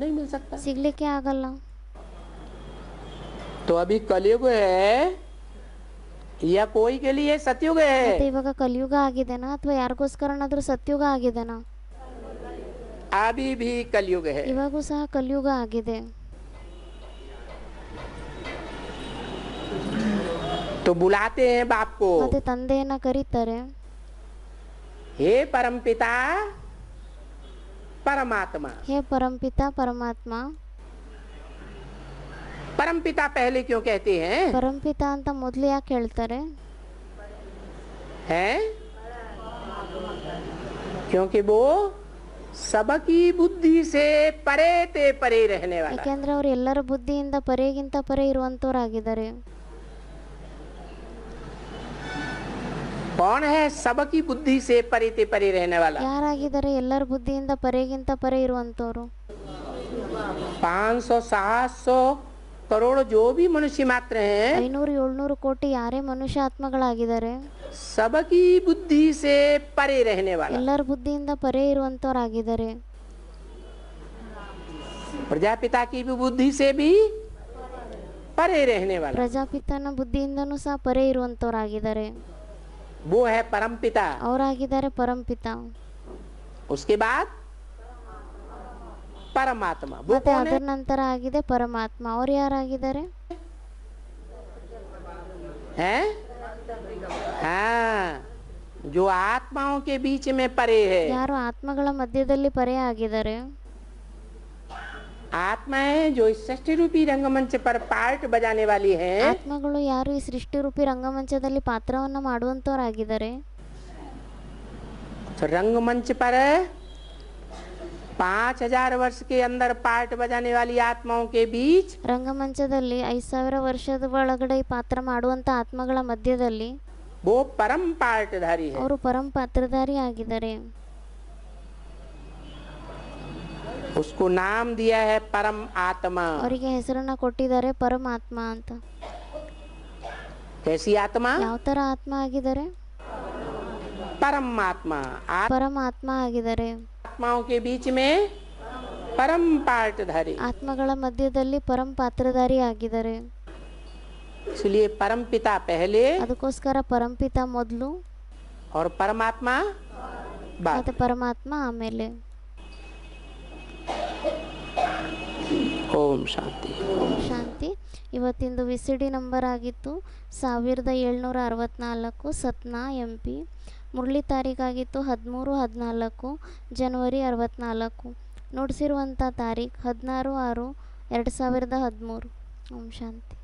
नहीं मिल सकता। ಸಿಗ್ಲಿಕ್ಕೆ ಆಗಲ್ಲ. तो अभी कलयुग है या कोई के लिए सतयुग ಮತ್ತೆ है? ಇವಾಗ ಕಲಿಯುಗ ಆಗಿದೆನಾ ಅಥವಾ ಯಾರಿಗೋಸ್ಕರನಾದ್ರೂ ಸತ್ಯುಗ ಆಗಿದೆನಾ? अभी भी कलयुग है। ಇವಾಗೂ ಸಹ ಕಲಿಯುಗ ಆಗಿದೆ. तो बुलाते हैं बाप को, ಮತ್ತೆ ತಂದೆಯನ್ನ ಕರೀತಾರೆ, हे परमपिता परमात्मा। ಹೇ ಪರಂಪಿತ ಪರಮಾತ್ಮ. परमपिता पहले क्यों कहते हैं? ಪರಂಪಿತ ಅಂತ ಮೊದಲು ಯಾಕೆ ಹೇಳ್ತಾರೆ? हैं? क्योंकि वो सबकी बुद्धि से परे ते परे रहने वाला। ಯಾಕೆಂದ್ರೆ ಅವ್ರು ಎಲ್ಲರ ಬುದ್ಧಿಯಿಂದ ಪರೆಗಿಂತ ಪರೆ ಇರುವಂತವರಾಗಿದ್ದಾರೆ. कौन है सबकी बुद्धि से परे ते परे रहने वाला? ಯಾರಾಗಿದ್ದಾರೆ ಎಲ್ಲರ ಬುದ್ಧಿಯಿಂದ ಪರೆಗಿಂತ ಪರೆ ಇರುವಂತವ್ರು? 500-700 करोड़ जो भी मनुष्य मात्र हैं, 500-700 ಕೋಟಿ ಯಾರೇ ಮನುಷ್ಯ ಆತ್ಮಗಳಾಗಿದ್ದಾರೆ, सबकी बुद्धि से परे रहने वाला। ಎಲ್ಲರ ಬುದ್ಧಿಯಿಂದ ಪರೆ ಇರುವಂತವರಾಗಿದ್ದಾರೆ. प्रजापिता की भी बुद्धि से भी परे रहने वाला, ಪ್ರಜಾಪಿತನ ಬುದ್ಧಿಯಿಂದನೂ ಸಹ ಪರೇ ಇರುವಂಥವ್ರಾಗಿದ್ದಾರೆ. वो है परमपिता. ಅವರಾಗಿದ್ದಾರೆ ಪರಂಪಿತ. उसके बाद परमात्मा, वो ಮತ್ತೆ कौन ಅದರ है? ನಂತರ ಆಗಿದೆ ಪರಮಾತ್ಮ. ಅವ್ರು ಯಾರಾಗಿದ್ದಾರೆ? हैं? हाँ, जो आत्माओं के बीच में परे है. ಯಾರು ಆತ್ಮಗಳ ಮಧ್ಯದಲ್ಲಿ ಪರೇ ಆಗಿದ್ದಾರೆ. आत्माएं जो इस सृष्टि रूपी रंगमंच पर पार्ट बजाने वाली है, ಆತ್ಮಗಳು ಯಾರು ಈ ಸೃಷ್ಟಿ ರೂಪಿ ರಂಗಮಂಚದಲ್ಲಿ ಪಾತ್ರವನ್ನ ಮಾಡುವಂತವರಾಗಿದ್ದಾರೆ. तो रंगमंच पर 5000 वर्ष के अंदर पार्ट बजाने वाली आत्माओं के बीच ರಂಗಮಂಚದಲ್ಲಿ 5000 ವರ್ಷದ ಒಳಗಡೆ ಈ ಪಾತ್ರ ಮಾಡುವಂತ ಆತ್ಮಗಳ ಮಧ್ಯದಲ್ಲಿ वो परम पार्टधारी है. ಅವರು ಪರಂ ಪಾತ್ರಧಾರಿ ಆಗಿದ್ದಾರೆ. उसको नाम दिया है परम आत्मा. ಅವರಿಗೆ ಹೆಸರನ್ನ ಕೊಟ್ಟಿದ್ದಾರೆ ಪರಮಾತ್ಮ ಅಂತ. कैसी आत्मा? ಯಾವ ತರ ಆತ್ಮ ಆಗಿದ್ದಾರೆ? परमात्मा. ಪರಮಾತ್ಮ ಆಗಿದ್ದಾರೆ. आत्माओं के बीच में परम पार्टधारी. ಆತ್ಮಗಳ ಮಧ್ಯದಲ್ಲಿ ಪರಂ ಪಾತ್ರಧಾರಿ ಆಗಿದ್ದಾರೆ. इसलिए परम पिता पहले ಅದಕ್ಕೋಸ್ಕರ ಪರಂಪಿತ ಮೊದಲು और परमात्मा बाद. ಮತ್ತೆ ಪರಮಾತ್ಮ ಆಮೇಲೆ. ओम शांति. ಓಂ ಶಾಂತಿ. ಇವತ್ತಿಂದು ವಿಸಿಡಿ ನಂಬರ್ ಆಗಿತ್ತು 1764 ಸತ್ನಾ MP. ಮುರಳಿ ತಾರೀಕಾಗಿತ್ತು 13-14 ಜನವರಿ 64. ನುಡಿಸಿರುವಂಥ ತಾರೀಖು 16/6/2013. ಓಂ ಶಾಂತಿ.